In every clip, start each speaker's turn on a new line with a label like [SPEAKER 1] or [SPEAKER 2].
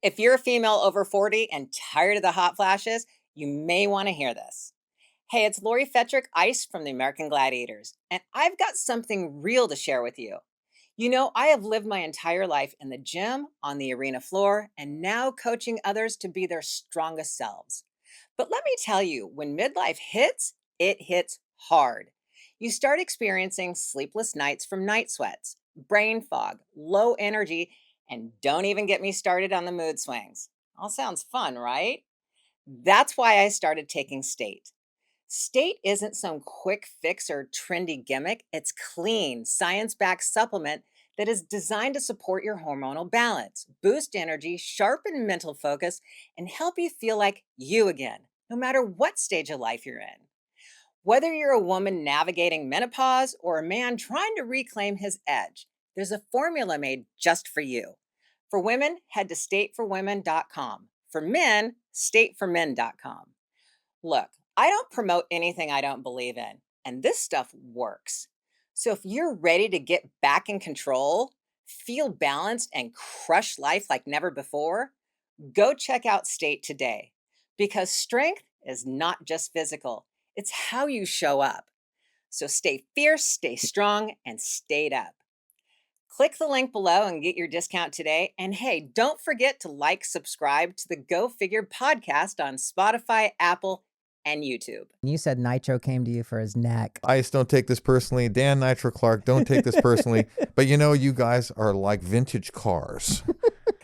[SPEAKER 1] If you're a female over 40 and tired of the hot flashes, you may want to hear this. Hey, it's Lori Fetrick, Ice from the American Gladiators, and I've got something real to share with you. I have lived my entire life in the gym, on the arena floor, and now coaching others to be their strongest selves. But let me tell you, when midlife hits, it hits hard. You start experiencing sleepless nights from night sweats, brain fog, low energy, and don't even get me started on the mood swings. All sounds fun, right? That's why I started taking State. State isn't some quick fix or trendy gimmick. It's clean, science-backed supplement that is designed to support your hormonal balance, boost energy, sharpen mental focus, and help you feel like you again, no matter what stage of life you're in. Whether you're a woman navigating menopause or a man trying to reclaim his edge, there's a formula made just for you. For women, head to stateforwomen.com. For men, stateformen.com. Look, I don't promote anything I don't believe in, and this stuff works. So if you're ready to get back in control, feel balanced, and crush life like never before, go check out State today. Because strength is not just physical, it's how you show up. So stay fierce, stay strong, and stayed up. Click the link below and get your discount today. And hey, don't forget to subscribe to the Go Figure podcast on Spotify, Apple, and YouTube.
[SPEAKER 2] You said Nitro came to you for his neck.
[SPEAKER 3] Ice, don't take this personally. Dan Nitro Clark, don't take this personally. But you guys are like vintage cars.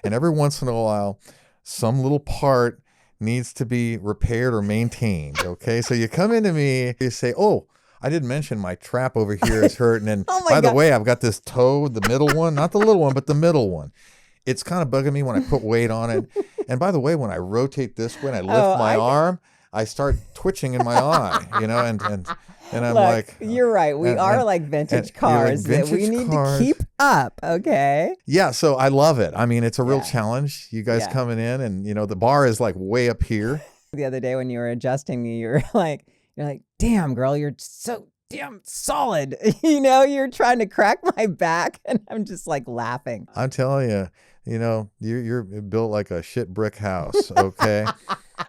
[SPEAKER 3] And every once in a while, some little part needs to be repaired or maintained, okay? So you come into me, you say, oh, I didn't mention my trap over here is hurting. And by the way, I've got this toe, the middle one, not the little one, but the middle one. It's kind of bugging me when I put weight on it. And by the way, when I rotate this way and I lift my arm, I start twitching in my eye, and I'm like,
[SPEAKER 2] you're right. We are like vintage cars that we need to keep up. Okay.
[SPEAKER 3] Yeah. So I love it. I mean, it's a real challenge. You guys coming in and, the bar is like way up here.
[SPEAKER 2] The other day when you were adjusting me, you're like, damn girl, you're so damn solid. You're trying to crack my back and I'm just like laughing.
[SPEAKER 3] I'm telling you, you're built like a shit brick house. Okay.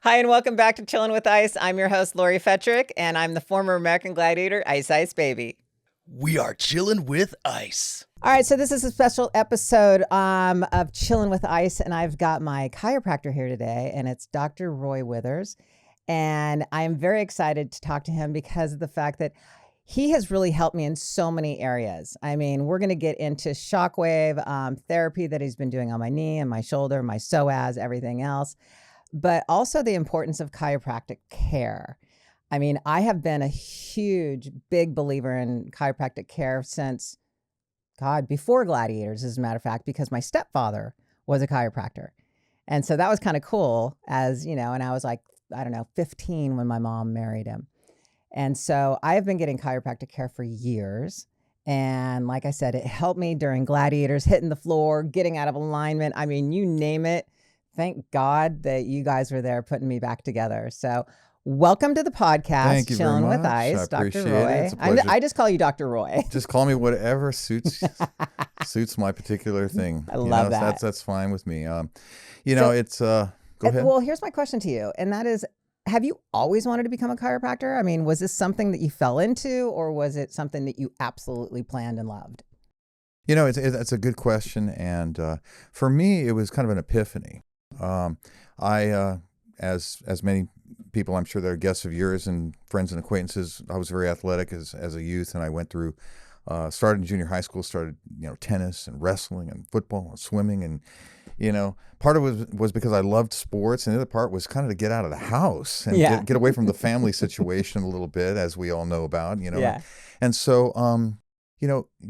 [SPEAKER 1] Hi, and welcome back to Chillin With ICE. I'm your host, Lori Fetrick, and I'm the former American Gladiator, Ice Ice Baby.
[SPEAKER 4] We are Chillin With ICE.
[SPEAKER 2] All right, so this is a special episode of Chillin With ICE, and I've got my chiropractor here today, and it's Dr. Roy Withers. And I'm very excited to talk to him because of the fact that he has really helped me in so many areas. I mean, we're going to get into Shockwave therapy that he's been doing on my knee and my shoulder, my psoas, everything else, but also the importance of chiropractic care. I mean, I have been a huge, big believer in chiropractic care since, before Gladiators, as a matter of fact, because my stepfather was a chiropractor. And so that was kind of cool and I was like, 15 when my mom married him. And so I have been getting chiropractic care for years. And like I said, it helped me during Gladiators, hitting the floor, getting out of alignment. I mean, you name it. Thank God that you guys were there putting me back together. So welcome to the podcast,
[SPEAKER 3] Thank you
[SPEAKER 2] Chillin With
[SPEAKER 3] very much.
[SPEAKER 2] ICE, Dr.
[SPEAKER 3] It.
[SPEAKER 2] Roy. I just call you Dr. Roy.
[SPEAKER 3] Just call me whatever suits my particular thing.
[SPEAKER 2] I love that.
[SPEAKER 3] That's fine with me. It's go ahead.
[SPEAKER 2] Well, here's my question to you, and that is, have you always wanted to become a chiropractor? I mean, was this something that you fell into, or was it something that you absolutely planned and loved?
[SPEAKER 3] It's a good question, and for me, it was kind of an epiphany. As many people, I'm sure they're guests of yours and friends and acquaintances, I was very athletic as a youth, and I went through, started in junior high school, started, tennis and wrestling and football and swimming. And, part of it was because I loved sports, and the other part was kind of to get out of the house and get away from the family situation a little bit, as we all know about, And so,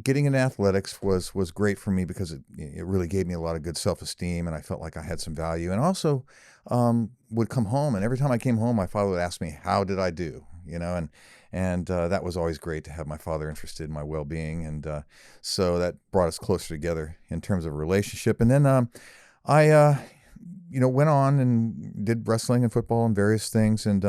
[SPEAKER 3] getting into athletics was great for me because it really gave me a lot of good self-esteem, and I felt like I had some value. And also would come home, and every time I came home, my father would ask me, how did I do? And that was always great to have my father interested in my well-being. And so that brought us closer together in terms of a relationship. And then I went on and did wrestling and football and various things. And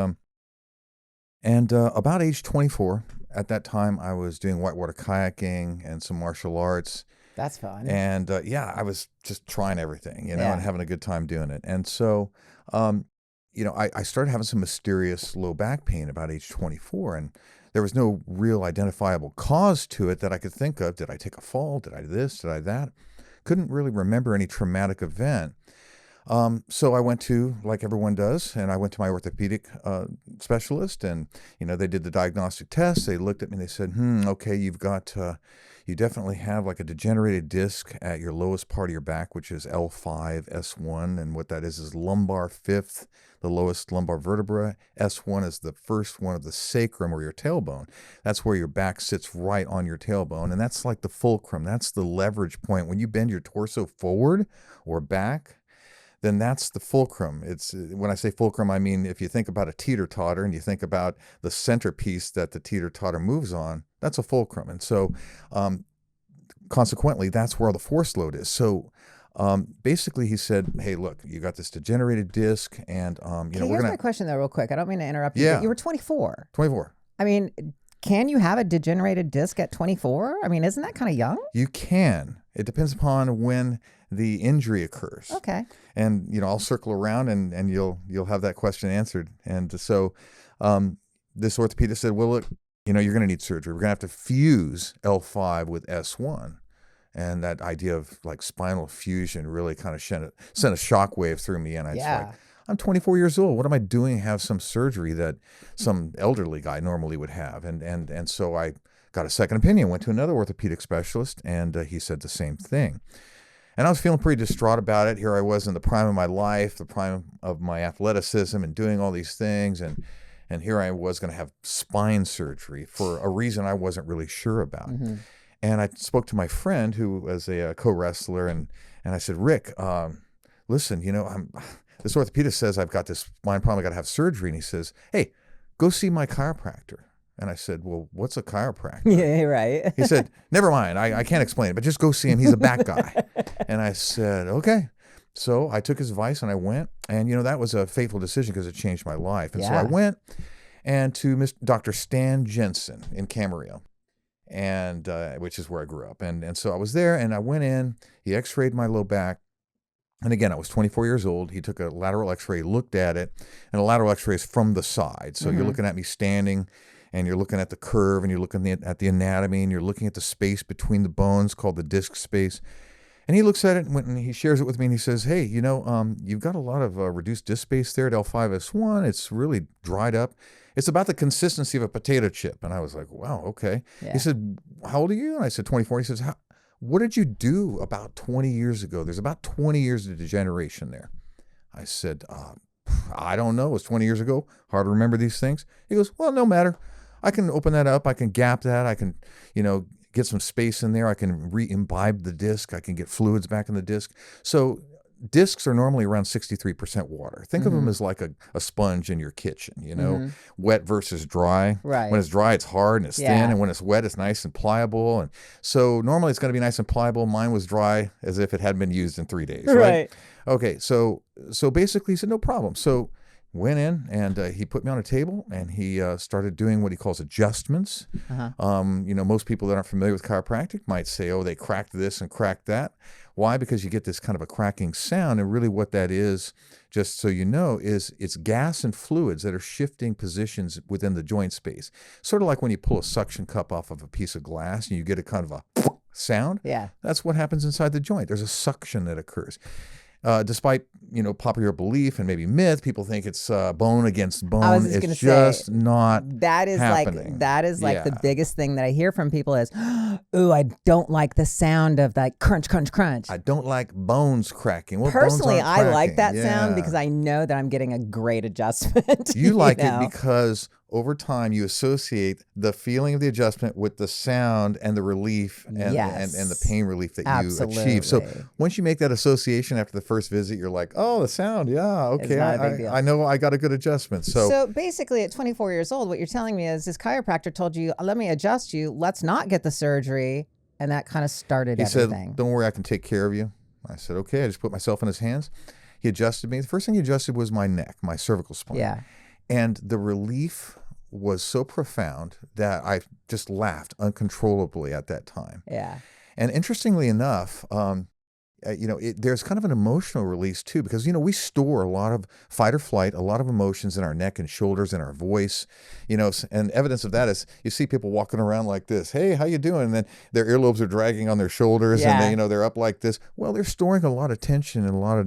[SPEAKER 3] about age 24, at that time, I was doing whitewater kayaking and some martial arts.
[SPEAKER 2] That's fun.
[SPEAKER 3] And yeah, I was just trying everything, you know,
[SPEAKER 2] Yeah.
[SPEAKER 3] and having a good time doing it. And so, you know, I started having some mysterious low back pain about age 24, and there was no real identifiable cause to it that I could think of. Did I take a fall? Did I do this? Did I that? Couldn't really remember any traumatic event. So I went to, like everyone does, and I went to my orthopedic specialist, and, you know, they did the diagnostic test. They looked at me and they said, okay, you've got, you definitely have like a degenerated disc at your lowest part of your back, which is L5, S1. And what that is lumbar fifth, the lowest lumbar vertebra. S1 is the first one of the sacrum, or your tailbone. That's where your back sits right on your tailbone. And that's like the fulcrum. That's the leverage point. When you bend your torso forward or back, then that's the fulcrum. It's, when I say fulcrum, I mean, if you think about a teeter-totter and you think about the centerpiece that the teeter-totter moves on, that's a fulcrum. And so consequently, that's where all the force load is. So basically he said, hey, look, you got this degenerated disc, and you know,
[SPEAKER 2] Here's my question though, real quick. I don't mean to interrupt you,
[SPEAKER 3] Yeah.
[SPEAKER 2] but you were 24.
[SPEAKER 3] 24.
[SPEAKER 2] I mean, can you have a degenerated disc at 24? I mean, isn't that kind of young?
[SPEAKER 3] You can. It depends upon when the injury occurs.
[SPEAKER 2] Okay.
[SPEAKER 3] And, you know, I'll circle around and you'll have that question answered. And so this orthopedist said, well, look, you know, you're going to need surgery. We're going to have to fuse L5 with S1. And that idea of like spinal fusion really kind of sent a shockwave through me. And I was like, I'm 24 years old. What am I doing? Have some surgery that some elderly guy normally would have. And so I got a second opinion, went to another orthopedic specialist, and he said the same thing. And I was feeling pretty distraught about it. Here I was in the prime of my life, the prime of my athleticism, and doing all these things. And here I was going to have spine surgery for a reason I wasn't really sure about.
[SPEAKER 2] Mm-hmm.
[SPEAKER 3] And I spoke to my friend who was a co-wrestler, and I said, Rick, listen, you know, this orthopedist says I've got this spine problem, I got to have surgery. And he says, hey, go see my chiropractor. And I said, well, what's a chiropractor?
[SPEAKER 2] Yeah, right.
[SPEAKER 3] He said, never mind, I can't explain it, but just go see him. He's a back guy. And I said, okay. So I took his advice and I went, and, you know, that was a fateful decision because it changed my life. And so I went and to Dr. Stan Jensen in Camarillo, and which is where I grew up. And so I was there, and I went in, he x-rayed my low back. And again, I was 24 years old. He took a lateral x-ray, looked at it, and a lateral x-ray is from the side. So you're looking at me standing, and you're looking at the curve, and you're looking at the anatomy, and you're looking at the space between the bones called the disc space. And he looks at it, and he shares it with me, and he says, hey, you know, you've got a lot of reduced disc space there at L5S1. It's really dried up. It's about the consistency of a potato chip. And I was like, wow, okay.
[SPEAKER 2] Yeah.
[SPEAKER 3] He said, how old are you? And I said, 24. He says, what did you do about 20 years ago? There's about 20 years of degeneration there. I said, I don't know. It was 20 years ago. Hard to remember these things. He goes, well, no matter. I can open that up. I can gap that. I can, you know, get some space in there. I can re-imbibe the disc. I can get fluids back in the disc. So discs are normally around 63% water. Think of them as like a sponge in your kitchen, you know, wet versus dry.
[SPEAKER 2] Right.
[SPEAKER 3] When it's dry, it's hard and it's thin. And when it's wet, it's nice and pliable. And so normally it's going to be nice and pliable. Mine was dry as if it hadn't been used in 3 days. Right. Okay. So basically he said, no problem. So went in, and he put me on a table, and he started doing what he calls adjustments. You know, most people that aren't familiar with chiropractic might say, oh, they cracked this and cracked that. Why? Because you get this kind of a cracking sound, and really what that is, just so you know, is it's gas and fluids that are shifting positions within the joint space. Sort of like when you pull a suction cup off of a piece of glass and you get a kind of a sound.
[SPEAKER 2] Yeah.
[SPEAKER 3] That's what happens inside the joint. There's a suction that occurs. Despite, you know, popular belief and maybe myth, people think it's bone against bone.
[SPEAKER 2] I was just
[SPEAKER 3] it's
[SPEAKER 2] gonna
[SPEAKER 3] just
[SPEAKER 2] say,
[SPEAKER 3] not
[SPEAKER 2] that is
[SPEAKER 3] happening.
[SPEAKER 2] like the biggest thing that I hear from people is, ooh, I don't like the sound of that crunch, crunch, crunch.
[SPEAKER 3] I don't like bones cracking. Well,
[SPEAKER 2] Personally,
[SPEAKER 3] bones aren't
[SPEAKER 2] I like
[SPEAKER 3] cracking.
[SPEAKER 2] that sound because I know that I'm getting a great adjustment.
[SPEAKER 3] You like
[SPEAKER 2] know?
[SPEAKER 3] it because over time you associate the feeling of the adjustment with the sound and the relief and the pain relief that you achieve. So once you make that association after the first visit, you're like, oh, the sound, yeah, okay, I know I got a good adjustment. So
[SPEAKER 2] basically at 24 years old, what you're telling me is this chiropractor told you, let me adjust you, let's not get the surgery, and that kind of started everything.
[SPEAKER 3] He said, don't worry, I can take care of you. I said, okay. I just put myself in his hands. He adjusted me. The first thing he adjusted was my neck, my cervical spine.
[SPEAKER 2] Yeah.
[SPEAKER 3] And the relief was so profound that I just laughed uncontrollably at that time.
[SPEAKER 2] Yeah.
[SPEAKER 3] And interestingly enough, there's kind of an emotional release too, because, we store a lot of fight or flight, a lot of emotions in our neck and shoulders and our voice, and evidence of that is you see people walking around like this. Hey, how you doing? And then their earlobes are dragging on their shoulders and they're up like this. Well, they're storing a lot of tension and a lot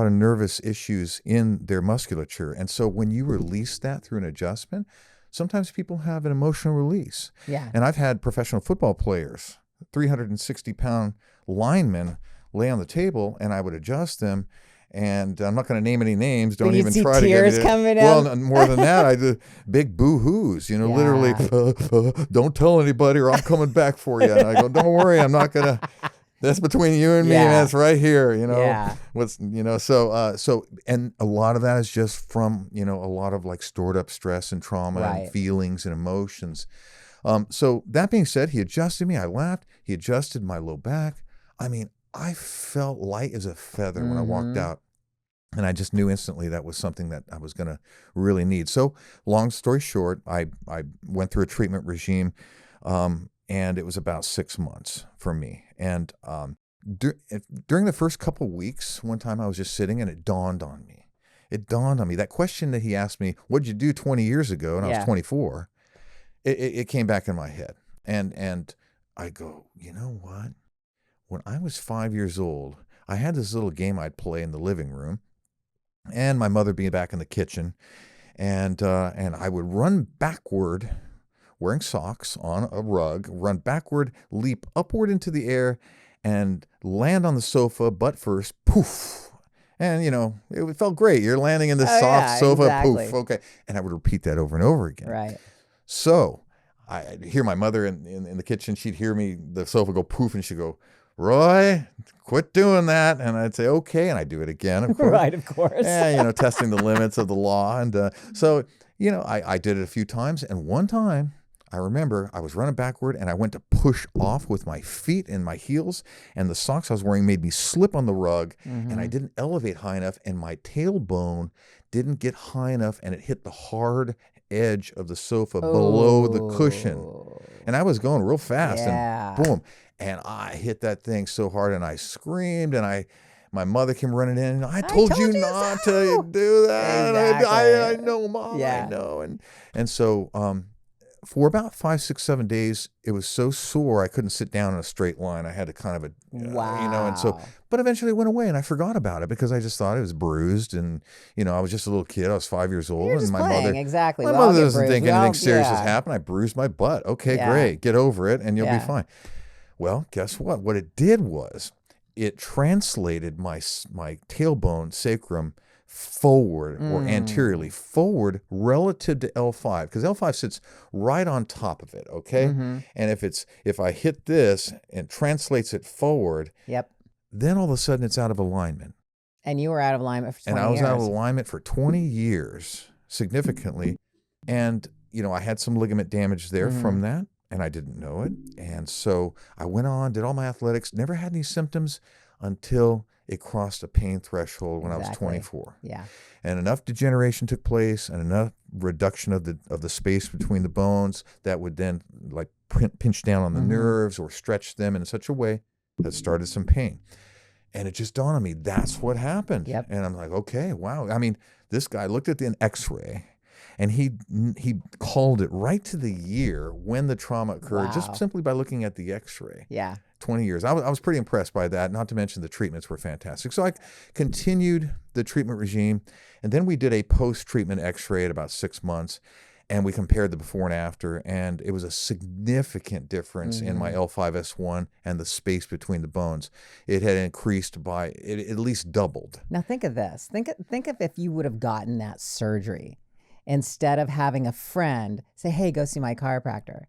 [SPEAKER 3] of nervous issues in their musculature. And so when you release that through an adjustment, sometimes people have an emotional release.
[SPEAKER 2] Yeah.
[SPEAKER 3] And I've had professional football players, 360-pound linemen, lay on the table, and I would adjust them. And I'm not going to name any names. Don't even try to get
[SPEAKER 2] tears
[SPEAKER 3] it.
[SPEAKER 2] coming
[SPEAKER 3] Well,
[SPEAKER 2] out.
[SPEAKER 3] more than that, I did big boo-hoos, literally, don't tell anybody or I'm coming back for you. And I go, don't worry, I'm not going to. That's between you and me, and that's right here,
[SPEAKER 2] Yeah.
[SPEAKER 3] So and a lot of that is just from, a lot of like stored up stress and trauma and feelings and emotions. So that being said, he adjusted me. I laughed. He adjusted my low back. I mean, I felt light as a feather when I walked out. And I just knew instantly that was something that I was going to really need. So long story short, I went through a treatment regime, and it was about 6 months for me. And during the first couple of weeks, one time I was just sitting and it dawned on me. That question that he asked me, what'd you do 20 years ago? And I was 24. It came back in my head. And I go, you know what? When I was 5 years old, I had this little game I'd play in the living room, and my mother being back in the kitchen, and I would run backward, wearing socks on a rug, run backward, leap upward into the air, and land on the sofa, butt first, poof. And, it felt great. You're landing in this soft sofa,
[SPEAKER 2] exactly.
[SPEAKER 3] poof, okay. And I would repeat that over and over again.
[SPEAKER 2] Right.
[SPEAKER 3] So I'd hear my mother in the kitchen. She'd hear me, the sofa go poof, and she'd go, Roy, quit doing that. And I'd say, okay. And I'd do it again, of course.
[SPEAKER 2] Right, of course.
[SPEAKER 3] And, testing the limits of the law. And so, I did it a few times. And one time, I remember I was running backward and I went to push off with my feet and my heels. And the socks I was wearing made me slip on the rug. And I didn't elevate high enough. And my tailbone didn't get high enough. And it hit the hard edge of the sofa below the cushion. And I was going real fast. And boom. And I hit that thing so hard and I screamed and my mother came running in and I told you not to do that.
[SPEAKER 2] Exactly.
[SPEAKER 3] I know, Mom,
[SPEAKER 2] Yeah.
[SPEAKER 3] I know. And so for about 5, 6, 7 days, it was so sore I couldn't sit down in a straight line. I had to kind of and so, but eventually it went away and I forgot about it because I just thought it was bruised and, I was just a little kid. I was 5 years old.
[SPEAKER 2] You're just
[SPEAKER 3] and
[SPEAKER 2] playing, exactly.
[SPEAKER 3] My
[SPEAKER 2] We all
[SPEAKER 3] mother
[SPEAKER 2] get
[SPEAKER 3] doesn't think
[SPEAKER 2] bruised.
[SPEAKER 3] anything serious has happened. I bruised my butt. Okay, great. Get over it and you'll be fine. Well, guess what? What it did was it translated my tailbone sacrum forward or anteriorly forward relative to L5 because L5 sits right on top of it. Okay. And if I hit this and translates it forward, then all of a sudden it's out of alignment.
[SPEAKER 2] And you were out of alignment for 20 years.
[SPEAKER 3] And I was out of alignment for 20 years significantly. And, I had some ligament damage there from that. And I didn't know it. And so I went on, did all my athletics, never had any symptoms until it crossed a pain threshold when I was 24.
[SPEAKER 2] Yeah.
[SPEAKER 3] And enough degeneration took place and enough reduction of the space between the bones that would then like pinch down on the nerves or stretch them in such a way that started some pain. And it just dawned on me, that's what happened.
[SPEAKER 2] Yep.
[SPEAKER 3] And I'm like, okay, wow. I mean, this guy looked at an x-ray and he called it right to the year when the trauma occurred, just simply by looking at the x-ray.
[SPEAKER 2] Yeah.
[SPEAKER 3] 20 years. I was pretty impressed by that, not to mention the treatments were fantastic. So I continued the treatment regime, and then we did a post-treatment x-ray at about 6 months, and we compared the before and after, and it was a significant difference in my L5S1 and the space between the bones. It had increased by, it at least doubled.
[SPEAKER 2] Now think of this. Think of if you would have gotten that surgery instead of having a friend say, hey, go see my chiropractor.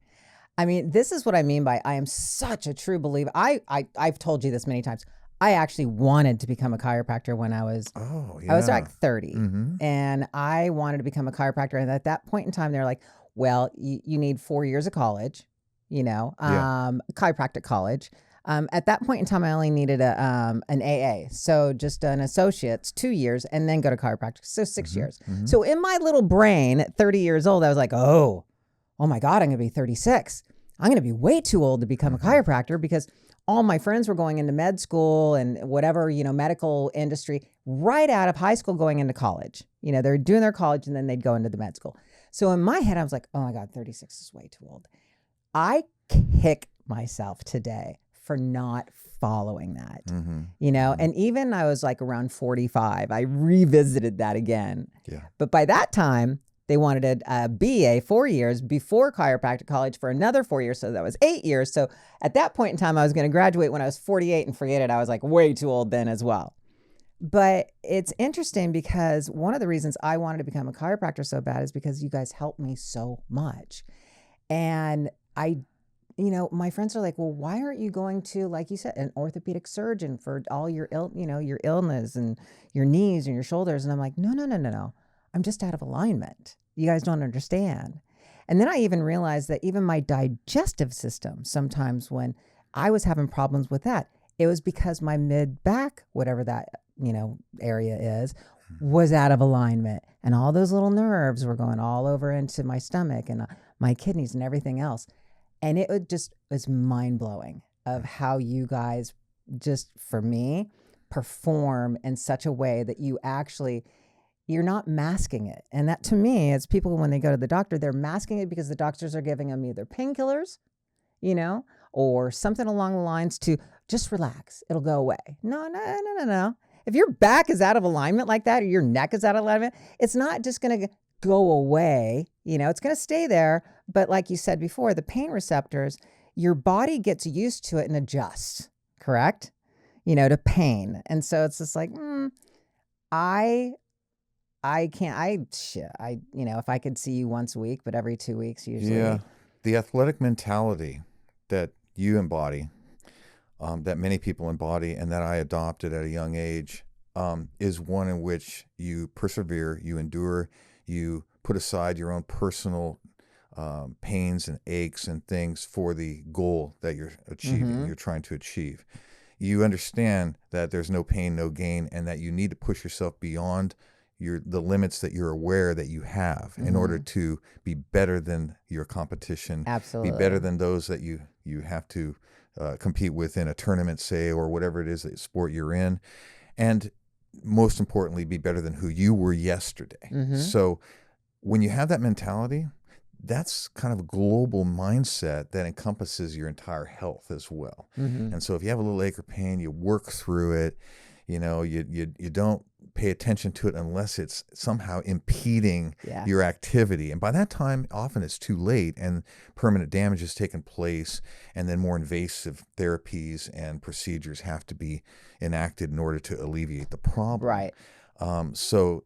[SPEAKER 2] I mean, this is what I mean by I am such a true believer. I've told you this many times. I actually wanted to become a chiropractor when I was I was like 30 and I wanted to become a chiropractor. And at that point in time, they're like, well, you need 4 years of college, chiropractic college. At that point in time, I only needed an AA. So just an associate's 2 years and then go to chiropractic. So 6 years. So in my little brain at 30 years old, I was like, oh my God, I'm going to be 36. I'm going to be way too old to become a chiropractor because all my friends were going into med school and whatever, medical industry right out of high school going into college. They're doing their college and then they'd go into the med school. So in my head, I was like, oh my God, 36 is way too old. I kick myself today for not following that, and even I was like around 45, I revisited that again.
[SPEAKER 3] Yeah.
[SPEAKER 2] But by that time, they wanted a BA 4 years before chiropractic college for another 4 years. So that was 8 years. So at that point in time, I was going to graduate when I was 48 and forget it. I was like way too old then as well. But it's interesting because one of the reasons I wanted to become a chiropractor so bad is because you guys helped me so much. And my friends are like, well, why aren't you going to, like you said, an orthopedic surgeon for all your your illness and your knees and your shoulders? And I'm like, no. I'm just out of alignment. You guys don't understand. And then I even realized that even my digestive system, sometimes when I was having problems with that, it was because my mid-back, whatever that, area is, was out of alignment. And all those little nerves were going all over into my stomach and my kidneys and everything else. And it was mind-blowing of how you guys just, for me, perform in such a way that you're not masking it. And that to me, it's people when they go to the doctor, they're masking it because the doctors are giving them either painkillers, or something along the lines to just relax. It'll go away. No. If your back is out of alignment like that, or your neck is out of alignment, it's not just going to go away. It's going to stay there. But like you said before, the pain receptors, your body gets used to it and adjusts, correct? To pain. And so it's just like, I can't, if I could see you once a week, but every 2 weeks usually.
[SPEAKER 3] Yeah. The athletic mentality that you embody, that many people embody, and that I adopted at a young age, is one in which you persevere, you endure, you put aside your own personal pains and aches and things for the goal that you're achieving, you're trying to achieve. You understand that there's no pain, no gain, and that you need to push yourself beyond the limits that you're aware that you have in order to be better than your competition.
[SPEAKER 2] Absolutely.
[SPEAKER 3] Be better than those that you have to compete with in a tournament, say, or whatever it is that sport you're in. And most importantly, be better than who you were yesterday. So when you have that mentality, that's kind of a global mindset that encompasses your entire health as well. And so if you have a little ache or pain, you work through it. You don't pay attention to it unless it's somehow impeding your activity. And by that time, often it's too late and permanent damage has taken place, and then more invasive therapies and procedures have to be enacted in order to alleviate the problem.
[SPEAKER 2] Right.
[SPEAKER 3] So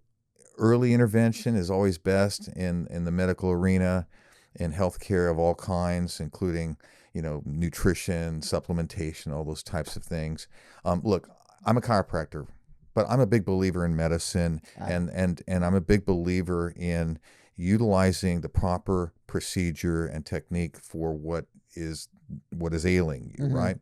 [SPEAKER 3] early intervention is always best in the medical arena, in healthcare of all kinds, including, nutrition, supplementation, all those types of things. Look, I'm a chiropractor, but I'm a big believer in medicine, and I'm a big believer in utilizing the proper procedure and technique for what is ailing you, right?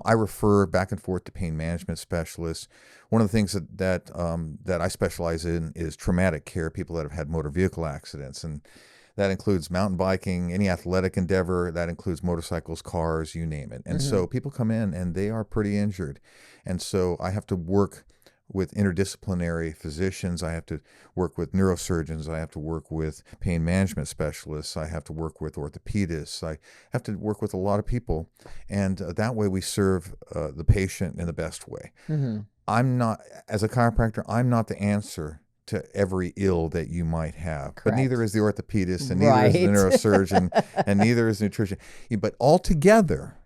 [SPEAKER 3] I refer back and forth to pain management specialists. One of the things that I specialize in is traumatic care, people that have had motor vehicle accidents, and that includes mountain biking, any athletic endeavor, that includes motorcycles, cars, you name it. And so people come in and they are pretty injured. And so I have to work with interdisciplinary physicians. I have to work with neurosurgeons. I have to work with pain management specialists. I have to work with orthopedists. I have to work with a lot of people. And that way we serve the patient in the best way. I'm not, as a chiropractor, I'm not the answer to every ill that you might have.
[SPEAKER 2] Correct.
[SPEAKER 3] But neither is the orthopedist, and neither is the neurosurgeon, and neither is nutrition. But altogether,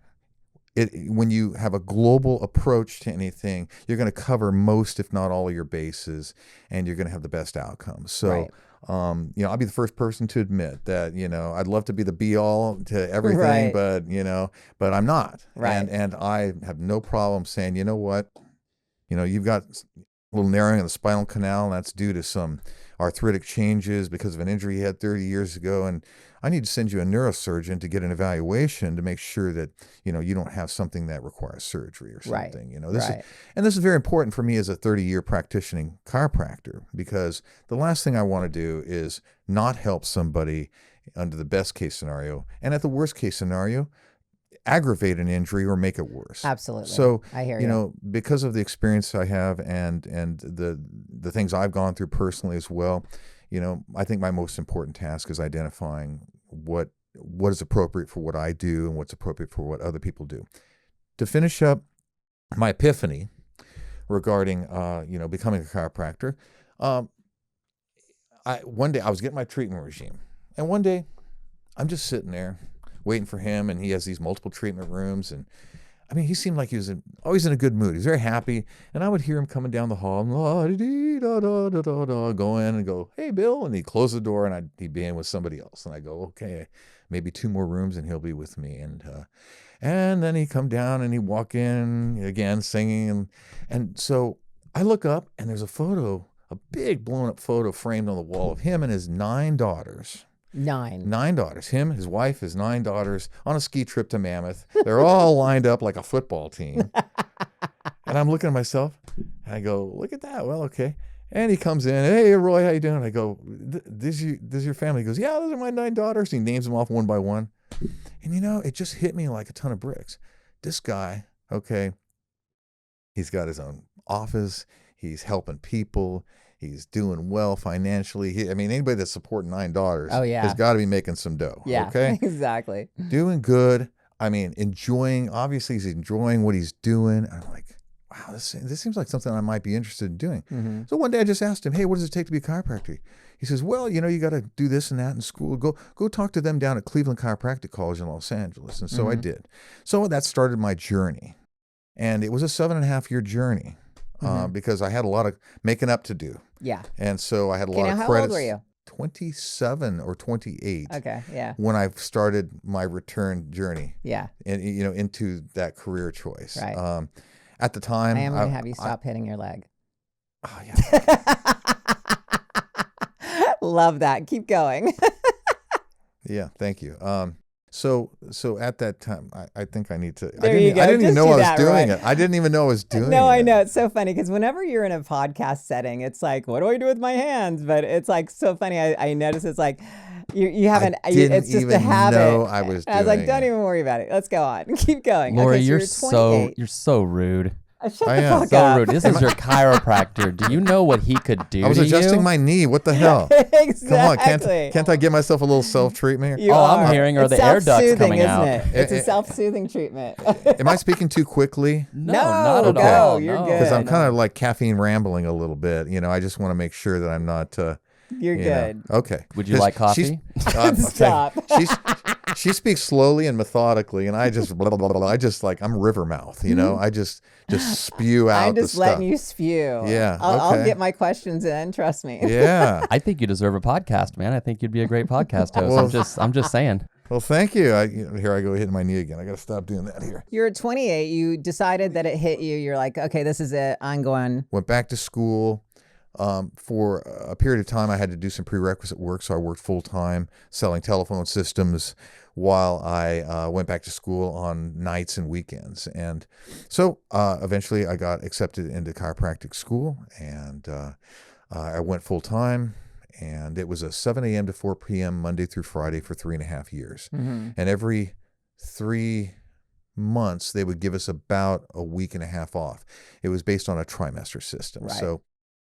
[SPEAKER 3] when you have a global approach to anything, you're going to cover most, if not all, of your bases, and you're going to have the best outcomes. So, I'll be the first person to admit that, I'd love to be the be all to everything, but I'm not.
[SPEAKER 2] Right.
[SPEAKER 3] And I have no problem saying, you know what, you've got a little narrowing of the spinal canal, and that's due to some arthritic changes because of an injury you had 30 years ago. And I need to send you a neurosurgeon to get an evaluation to make sure that, you don't have something that requires surgery or something. This is very important for me as a 30-year practicing chiropractor, because the last thing I want to do is not help somebody under the best case scenario. And at the worst case scenario, aggravate an injury or make it worse.
[SPEAKER 2] Absolutely.
[SPEAKER 3] So,
[SPEAKER 2] I hear
[SPEAKER 3] you
[SPEAKER 2] you.
[SPEAKER 3] know, because of the experience I have and the things I've gone through personally as well, you know, I think my most important task is identifying what is appropriate for what I do and what's appropriate for what other people do. To finish up my epiphany regarding, you know, becoming a chiropractor, one day I was getting my treatment regime, and one day I'm just sitting there waiting for him, and he has these multiple treatment rooms, and I mean, he seemed like he was always in a good mood. He was very happy, and I would hear him coming down the hall, go in and go, "Hey, Bill," and he'd close the door, and he'd be in with somebody else, and I go, "Okay, maybe 2 more rooms, and he'll be with me," and then he'd come down, and he'd walk in again singing, and so I look up, and there's a big blown up photo framed on the wall of him and his 9 daughters.
[SPEAKER 2] 9.
[SPEAKER 3] 9 daughters. Him, his wife, his 9 daughters on a ski trip to Mammoth. They're all lined up like a football team. And I'm looking at myself, and I go, "Look at that. Well, okay." And he comes in, "Hey, Roy, how you doing?" I go, this is your family?" He goes, "Yeah, those are my 9 daughters." And he names them off one by one. And, you know, it just hit me like a ton of bricks. This guy, okay, he's got his own office. He's helping people. He's doing well financially. I mean, anybody that's supporting 9 daughters has got to be making some dough.
[SPEAKER 2] Yeah,
[SPEAKER 3] okay?
[SPEAKER 2] exactly.
[SPEAKER 3] Doing good. I mean, obviously he's enjoying what he's doing. I'm like, wow, this seems like something I might be interested in doing.
[SPEAKER 2] Mm-hmm.
[SPEAKER 3] So one day I just asked him, "Hey, what does it take to be a chiropractor?" He says, "Well, you know, you got to do this and that in school. Go talk to them down at Cleveland Chiropractic College in Los Angeles." And so I did. So that started my journey. And it was a 7.5-year journey. Because I had a lot of making up to do.
[SPEAKER 2] Yeah.
[SPEAKER 3] And so I had a lot of
[SPEAKER 2] how
[SPEAKER 3] credits.
[SPEAKER 2] old were you?
[SPEAKER 3] 27 or 28.
[SPEAKER 2] Okay, yeah.
[SPEAKER 3] When I started my return journey.
[SPEAKER 2] Yeah.
[SPEAKER 3] And, you know, into that career choice.
[SPEAKER 2] Right.
[SPEAKER 3] At the time.
[SPEAKER 2] I am going to have you stop hitting your leg.
[SPEAKER 3] Oh, yeah.
[SPEAKER 2] Love that. Keep going.
[SPEAKER 3] Yeah, thank you. So at that time, I think I need to.
[SPEAKER 2] There you go.
[SPEAKER 3] I didn't even
[SPEAKER 2] Just
[SPEAKER 3] know
[SPEAKER 2] do
[SPEAKER 3] I was
[SPEAKER 2] that,
[SPEAKER 3] doing
[SPEAKER 2] Roy.
[SPEAKER 3] it. I didn't even know I was doing it.
[SPEAKER 2] No, I know. It's so funny because whenever you're in a podcast setting, it's like, what do I do with my hands? But it's like so funny. I notice it's like you haven't. It's just a habit.
[SPEAKER 3] Know I was.
[SPEAKER 2] I was like, don't
[SPEAKER 3] it.
[SPEAKER 2] even worry about it. Let's go on. Keep going.
[SPEAKER 5] Lori,
[SPEAKER 2] okay, so
[SPEAKER 5] you're so rude.
[SPEAKER 2] Shut
[SPEAKER 3] I
[SPEAKER 2] the
[SPEAKER 3] am.
[SPEAKER 2] fuck
[SPEAKER 5] So
[SPEAKER 2] up.
[SPEAKER 5] rude. This is your chiropractor. Do you know what he could do
[SPEAKER 3] I was
[SPEAKER 5] to
[SPEAKER 3] adjusting
[SPEAKER 5] you?
[SPEAKER 3] my knee. What the hell?
[SPEAKER 2] Exactly.
[SPEAKER 3] Come on, can't I give myself a little self-treatment here?
[SPEAKER 2] You
[SPEAKER 5] All I'm
[SPEAKER 2] are.
[SPEAKER 5] hearing are
[SPEAKER 2] It's
[SPEAKER 5] the air ducts
[SPEAKER 2] self-soothing,
[SPEAKER 5] coming
[SPEAKER 2] isn't
[SPEAKER 5] out.
[SPEAKER 2] It? It's a self-soothing treatment.
[SPEAKER 3] Am I speaking too quickly?
[SPEAKER 5] No,
[SPEAKER 2] No,
[SPEAKER 5] not at
[SPEAKER 2] go.
[SPEAKER 5] all.
[SPEAKER 2] You're
[SPEAKER 5] no.
[SPEAKER 2] good.
[SPEAKER 3] Because I'm kind of like caffeine rambling a little bit. You know, I just want to make sure that I'm not.
[SPEAKER 2] You're
[SPEAKER 3] you
[SPEAKER 2] good.
[SPEAKER 3] know. Okay.
[SPEAKER 5] Would you like coffee?
[SPEAKER 2] Stop.
[SPEAKER 3] She speaks slowly and methodically, and I just blah, blah, blah, blah. I just like I'm river mouth. You know, I just spew out.
[SPEAKER 2] I'm just
[SPEAKER 3] the
[SPEAKER 2] letting
[SPEAKER 3] stuff.
[SPEAKER 2] you spew.
[SPEAKER 3] Yeah,
[SPEAKER 2] I'll
[SPEAKER 3] okay.
[SPEAKER 2] get my questions in. Trust me.
[SPEAKER 3] Yeah.
[SPEAKER 5] I think you deserve a podcast, man. I think you'd be a great podcast host.
[SPEAKER 3] Well-
[SPEAKER 5] I'm just saying.
[SPEAKER 3] Well, thank you. Here I go hitting my knee again. I got to stop doing that here.
[SPEAKER 2] You're 28. You decided that it hit you. You're like, okay, this is it. I'm going.
[SPEAKER 3] Went back to school. For a period of time, I had to do some prerequisite work, so I worked full time selling telephone systems while I went back to school on nights and weekends. And so eventually I got accepted into chiropractic school, and I went full time. And it was a 7 a.m. to 4 p.m. Monday through Friday for 3.5 years.
[SPEAKER 2] Mm-hmm.
[SPEAKER 3] And every 3 months, they would give us about a week and a half off. It was based on a trimester system.
[SPEAKER 2] Right.
[SPEAKER 3] So,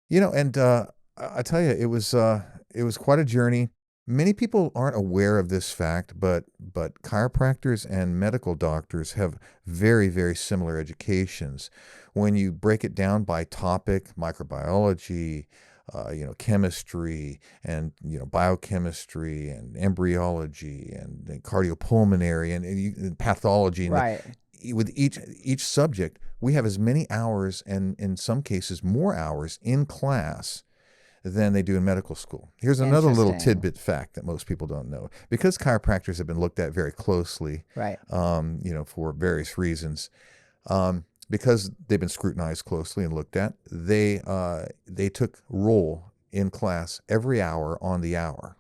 [SPEAKER 3] you know, and I tell you, it was quite a journey. Many people aren't aware of this fact, but chiropractors and medical doctors have very, very similar educations. When you break it down by topic, microbiology, chemistry, and biochemistry, and embryology, and cardiopulmonary, and pathology, and
[SPEAKER 2] Right.
[SPEAKER 3] with each subject, we have as many hours, and in some cases more hours in class than they do in medical school. Here's another little
[SPEAKER 2] Interesting.
[SPEAKER 3] tidbit fact that most people don't know. Because chiropractors have been looked at very closely,
[SPEAKER 2] Right.
[SPEAKER 3] for various reasons, because they've been scrutinized closely and looked at, they took roll in class every hour on the hour.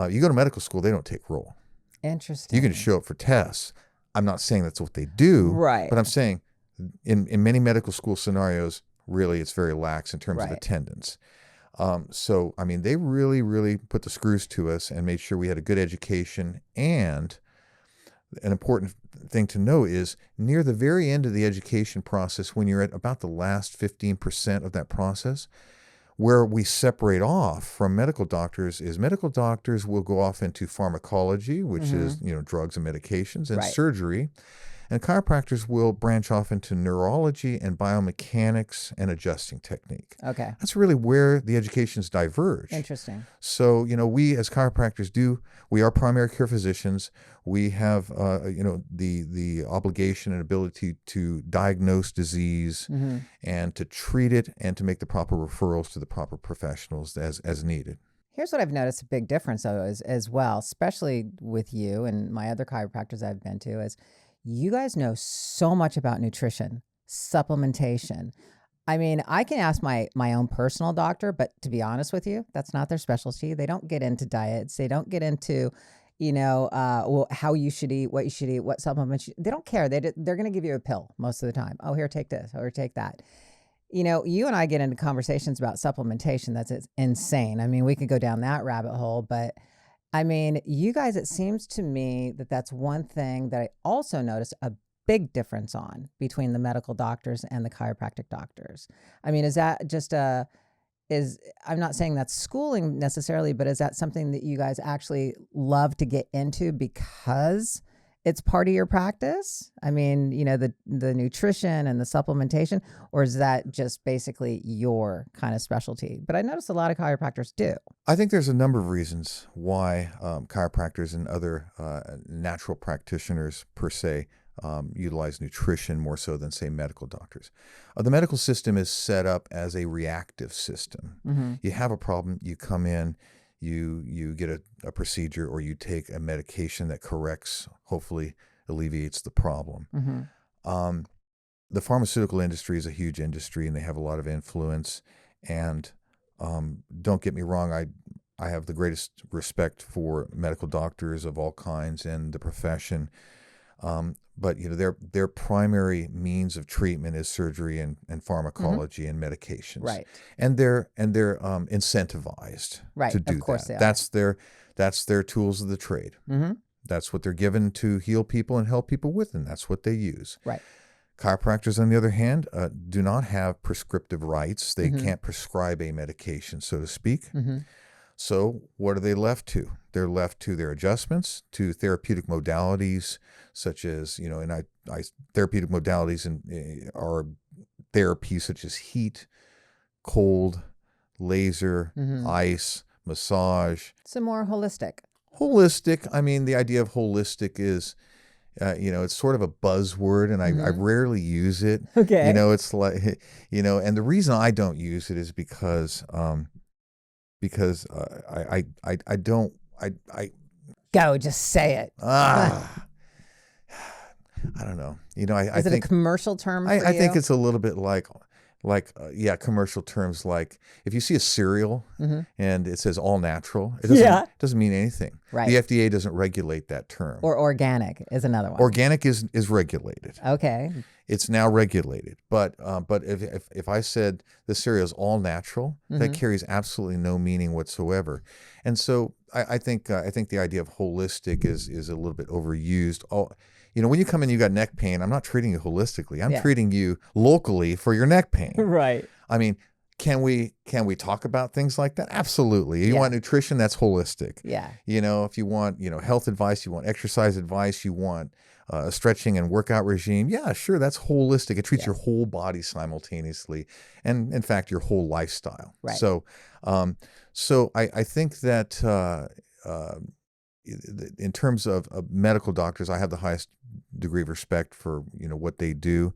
[SPEAKER 3] You go to medical school, they don't take roll.
[SPEAKER 2] Interesting.
[SPEAKER 3] You can show up for tests. I'm not saying that's what they do,
[SPEAKER 2] Right.
[SPEAKER 3] but I'm saying in many medical school scenarios, really, it's very lax in terms of
[SPEAKER 2] Right.
[SPEAKER 3] attendance. So, I mean, they really, really put the screws to us and made sure we had a good education and an important thing to know is near the very end of the education process, when you're at about the last 15% of that process, where we separate off from medical doctors is medical doctors will go off into pharmacology, which is, drugs and medications, and
[SPEAKER 2] Right.
[SPEAKER 3] surgery. And chiropractors will branch off into neurology and biomechanics and adjusting technique.
[SPEAKER 2] Okay.
[SPEAKER 3] That's really where the educations diverge.
[SPEAKER 2] Interesting.
[SPEAKER 3] So, we as chiropractors we are primary care physicians. We have, the obligation and ability to diagnose disease and to treat it and to make the proper referrals to the proper professionals as needed.
[SPEAKER 2] Here's what I've noticed a big difference though as well, especially with you and my other chiropractors I've been to, is you guys know so much about nutrition, supplementation. I mean, I can ask my own personal doctor, but to be honest with you, that's not their specialty. They don't get into diets. They don't get into, how you should eat, what you should eat, what supplements. They don't care. They're going to give you a pill most of the time. Oh, here, take this, or take that. You and I get into conversations about supplementation. That's insane. I mean, we could go down that rabbit hole, but I mean, you guys, it seems to me that that's one thing that I also noticed a big difference on between the medical doctors and the chiropractic doctors. I mean, is that just I'm not saying that's schooling necessarily, but is that something that you guys actually love to get into because it's part of your practice? I mean, the nutrition and the supplementation, or is that just basically your kind of specialty? But I notice a lot of chiropractors do.
[SPEAKER 3] I think there's a number of reasons why chiropractors and other natural practitioners per se utilize nutrition more so than, say, medical doctors. The medical system is set up as a reactive system. You have a problem, you come in, you get a procedure, or you take a medication that corrects, hopefully alleviates the problem. The pharmaceutical industry is a huge industry, and they have a lot of influence. And don't get me wrong, I have the greatest respect for medical doctors of all kinds and the profession. But their primary means of treatment is surgery and pharmacology and medications.
[SPEAKER 2] Right.
[SPEAKER 3] And they're incentivized
[SPEAKER 2] Right.
[SPEAKER 3] to do
[SPEAKER 2] Of course
[SPEAKER 3] that.
[SPEAKER 2] they are.
[SPEAKER 3] That's their tools of the trade. That's what they're given to heal people and help people with, and that's what they use.
[SPEAKER 2] Right.
[SPEAKER 3] Chiropractors, on the other hand, do not have prescriptive rights. They can't prescribe a medication, so to speak. So what are they left to? They're left to their adjustments, to therapeutic modalities, such as, therapeutic modalities are therapies such as heat, cold, laser, ice, massage.
[SPEAKER 2] Some more holistic.
[SPEAKER 3] Holistic, I mean, the idea of holistic is, it's sort of a buzzword, and I rarely use it.
[SPEAKER 2] Okay.
[SPEAKER 3] It's like, and the reason I don't use it is because I don't.
[SPEAKER 2] Go, just say it.
[SPEAKER 3] I don't know.
[SPEAKER 2] Is it a commercial term for
[SPEAKER 3] I think
[SPEAKER 2] you?
[SPEAKER 3] it's a little bit like commercial terms. Like if you see a cereal and it says all natural, it doesn't mean anything.
[SPEAKER 2] Right.
[SPEAKER 3] The FDA doesn't regulate that term.
[SPEAKER 2] Or organic is another one.
[SPEAKER 3] Organic is regulated.
[SPEAKER 2] Okay.
[SPEAKER 3] It's now regulated. But if I said the cereal is all natural, that carries absolutely no meaning whatsoever. And so I think the idea of holistic is a little bit overused. When you come in, you got neck pain. I'm not treating you holistically. I'm treating you locally for your neck pain.
[SPEAKER 2] Right.
[SPEAKER 3] I mean, can we talk about things like that? Absolutely. You want nutrition, that's holistic.
[SPEAKER 2] Yeah.
[SPEAKER 3] If you want, health advice, you want exercise advice, you want a stretching and workout regime. Yeah, sure. That's holistic. It treats your whole body simultaneously. And in fact, your whole lifestyle.
[SPEAKER 2] Right.
[SPEAKER 3] So I think that, in terms of medical doctors, I have the highest degree of respect for what they do.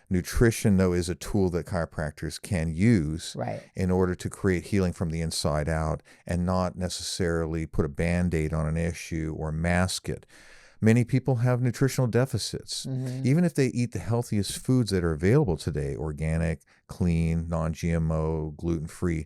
[SPEAKER 3] Nutrition, though, is a tool that chiropractors can use in order to create healing from the inside out, and not necessarily put a Band-Aid on an issue or mask it. Many people have nutritional deficits. Even if they eat the healthiest foods that are available today, organic, clean, non-GMO, gluten-free,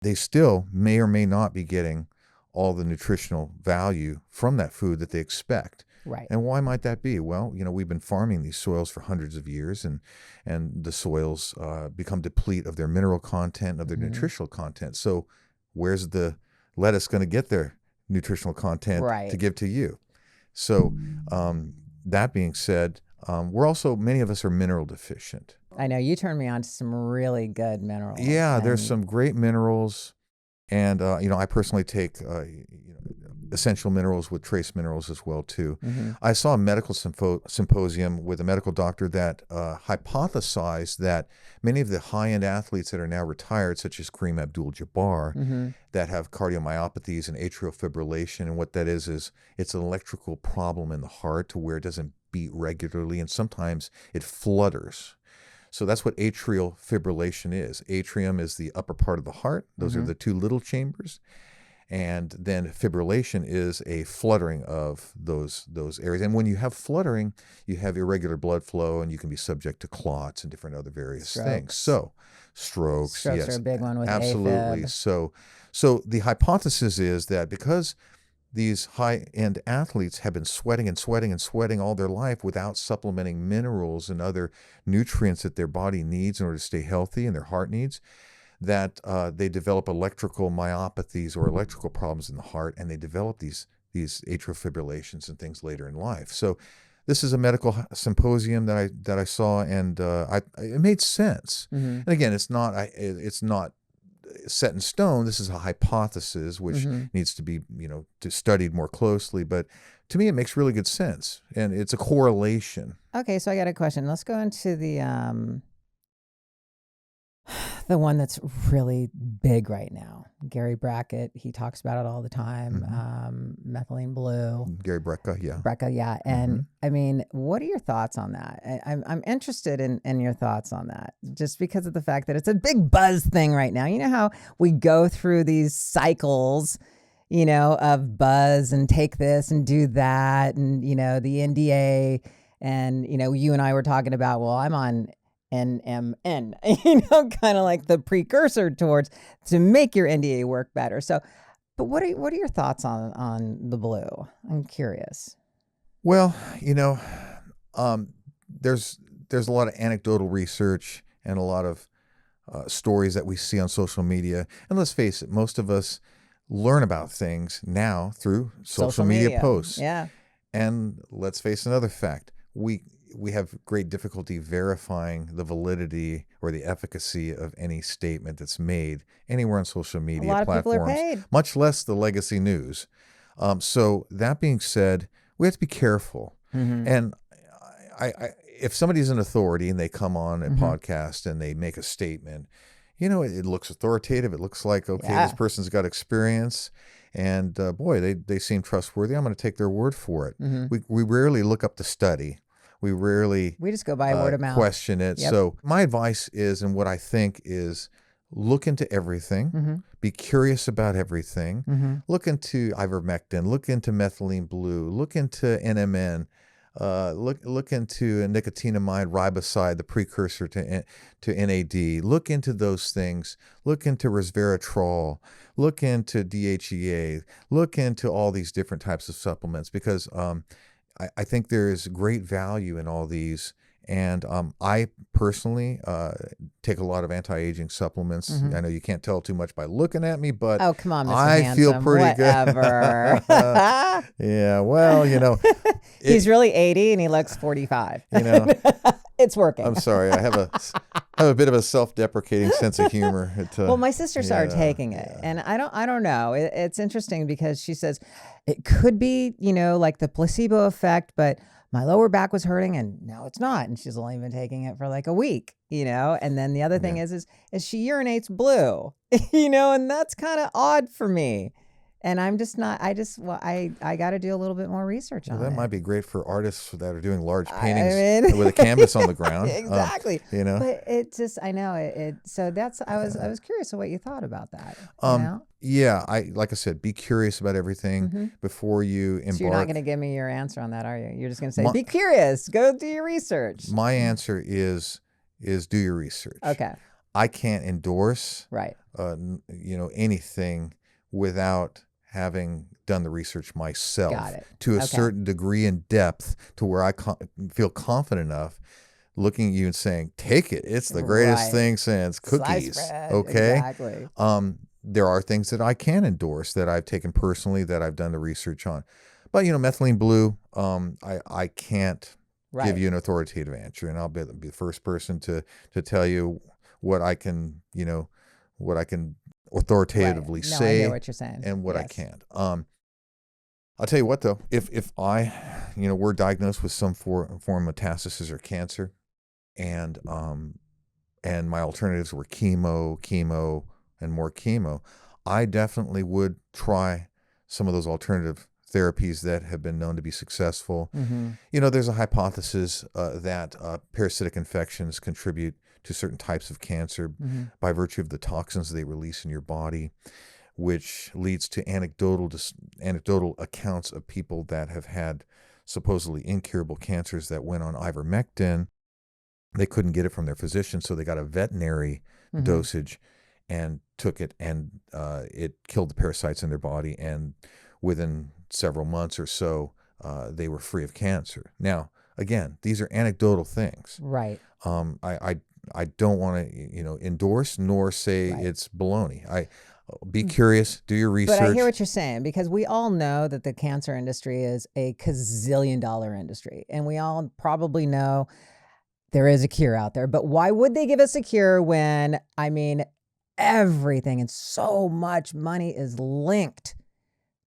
[SPEAKER 3] they still may or may not be getting all the nutritional value from that food that they expect.
[SPEAKER 2] Right.
[SPEAKER 3] And why might that be? Well, we've been farming these soils for hundreds of years, and the soils become deplete of their mineral content, of their nutritional content. So where's the lettuce going to get their nutritional content to give to you? So that being said, we're also, many of us are mineral deficient.
[SPEAKER 2] I know you turned me on to some really good minerals.
[SPEAKER 3] Yeah, there's
[SPEAKER 2] and-
[SPEAKER 3] some great minerals. And, I personally take essential minerals with trace minerals as well, too.
[SPEAKER 2] Mhm.
[SPEAKER 3] I saw a medical symposium with a medical doctor that hypothesized that many of the high-end athletes that are now retired, such as Kareem Abdul-Jabbar,
[SPEAKER 2] Mhm.
[SPEAKER 3] that have cardiomyopathies and atrial fibrillation. And what that is it's an electrical problem in the heart to where it doesn't beat regularly, and sometimes it flutters. So that's what atrial fibrillation is. Atrium is the upper part of the heart. Those are the two little chambers. And then fibrillation is a fluttering of those areas. And when you have fluttering, you have irregular blood flow, and you can be subject to clots and different other various things. So strokes,
[SPEAKER 2] Strokes
[SPEAKER 3] yes,
[SPEAKER 2] are a big one with
[SPEAKER 3] absolutely.
[SPEAKER 2] AFib.
[SPEAKER 3] So the hypothesis is that because these high-end athletes have been sweating and sweating and sweating all their life without supplementing minerals and other nutrients that their body needs in order to stay healthy and their heart needs, that they develop electrical myopathies or electrical problems in the heart, and they develop these atrial fibrillations and things later in life. So this is a medical symposium that I saw, and it made sense. And again, it's not set in stone. This is a hypothesis which needs to be studied more closely, but to me it makes really good sense, and it's a correlation.
[SPEAKER 2] Okay, so I got a question. Let's go into the one that's really big right now. Gary Brackett, he talks about it all the time. Methylene blue.
[SPEAKER 3] Gary Brecka, yeah.
[SPEAKER 2] Brecka, yeah. And I mean, what are your thoughts on that? I'm interested in your thoughts on that, just because of the fact that it's a big buzz thing right now. You know how we go through these cycles, of buzz and take this and do that, and the NDA, and you and I were talking about, well, I'm on NMN, kind of like the precursor to make your NDA work better. So, but what are your thoughts on the blue? I'm curious.
[SPEAKER 3] Well, there's a lot of anecdotal research and a lot of stories that we see on social media. And let's face it, most of us learn about things now through social media posts.
[SPEAKER 2] Yeah.
[SPEAKER 3] And let's face another fact. We have great difficulty verifying the validity or the efficacy of any statement that's made anywhere on social media
[SPEAKER 2] A lot of
[SPEAKER 3] platforms,
[SPEAKER 2] people are paid.
[SPEAKER 3] much less the legacy news. So that being said, we have to be careful. And if somebody's an authority and they come on a podcast and they make a statement, it looks authoritative. It looks like, okay, this person's got experience. And boy, they seem trustworthy. I'm going to take their word for it. We rarely look up the study. We
[SPEAKER 2] just go by word of mouth.
[SPEAKER 3] Question it.
[SPEAKER 2] Yep.
[SPEAKER 3] So my advice is, and what I think is, look into everything. Be curious about everything. Look into ivermectin. Look into methylene blue. Look into NMN. Look into nicotinamide riboside, the precursor to NAD. Look into those things. Look into resveratrol. Look into DHEA. Look into all these different types of supplements, because I think there is great value in all these. And I personally take a lot of anti-aging supplements. I know you can't tell too much by looking at me, but
[SPEAKER 2] oh, come on, Mr.
[SPEAKER 3] I
[SPEAKER 2] Handsome.
[SPEAKER 3] feel pretty
[SPEAKER 2] Whatever.
[SPEAKER 3] good. Yeah, well,
[SPEAKER 2] He's really 80 and he looks 45. It's working.
[SPEAKER 3] I'm sorry. I have a bit of a self-deprecating sense of humor.
[SPEAKER 2] Well, my sister started taking it, and I don't know. It's interesting because she says it could be, like the placebo effect, but my lower back was hurting and now it's not. And she's only been taking it for like a week, And then the other thing is she urinates blue, and that's kind of odd for me. And I'm just not, I got to do a little bit more research on it.
[SPEAKER 3] That might be great for artists that are doing large paintings with a canvas on the ground.
[SPEAKER 2] Exactly. But it just, I know it. So I was curious of what you thought about that.
[SPEAKER 3] Yeah. Like I said, be curious about everything before you embark.
[SPEAKER 2] So you're not going to give me your answer on that, are you? You're just going to say, be curious, go do your research.
[SPEAKER 3] My answer is do your research.
[SPEAKER 2] Okay.
[SPEAKER 3] I can't endorse,
[SPEAKER 2] right.
[SPEAKER 3] Anything without having done the research myself.
[SPEAKER 2] Got it.
[SPEAKER 3] To a certain degree and depth to where I feel confident enough looking at you and saying, take it. It's the greatest thing since cookies.
[SPEAKER 2] Sliced bread.
[SPEAKER 3] Okay.
[SPEAKER 2] Exactly.
[SPEAKER 3] There are things that I can endorse that I've taken personally that I've done the research on. But methylene blue, I can't
[SPEAKER 2] Right.
[SPEAKER 3] give you an authoritative answer, and I'll be the first person to tell you what I can, what I can authoritatively
[SPEAKER 2] Right. No, I hear
[SPEAKER 3] say
[SPEAKER 2] what you're saying.
[SPEAKER 3] and what I
[SPEAKER 2] Yes.
[SPEAKER 3] can't. I'll tell you what though, if I, were diagnosed with some form of metastasis or cancer, and my alternatives were chemo, and more chemo, I definitely would try some of those alternative therapies that have been known to be successful.
[SPEAKER 2] Mm-hmm.
[SPEAKER 3] There's a hypothesis that parasitic infections contribute to certain types of cancer
[SPEAKER 2] Mm-hmm.
[SPEAKER 3] by virtue of the toxins they release in your body, which leads to anecdotal accounts of people that have had supposedly incurable cancers that went on ivermectin. They couldn't get it from their physician, so they got a veterinary
[SPEAKER 2] Mm-hmm.
[SPEAKER 3] dosage and took it, and it killed the parasites in their body. And within several months or so, they were free of cancer. Now, again, these are anecdotal things.
[SPEAKER 2] Right.
[SPEAKER 3] I don't want to endorse nor say
[SPEAKER 2] Right.
[SPEAKER 3] it's baloney. Be curious, do your research.
[SPEAKER 2] But I hear what you're saying, because we all know that the cancer industry is a gazillion-dollar industry, and we all probably know there is a cure out there. But why would they give us a cure when, everything and so much money is linked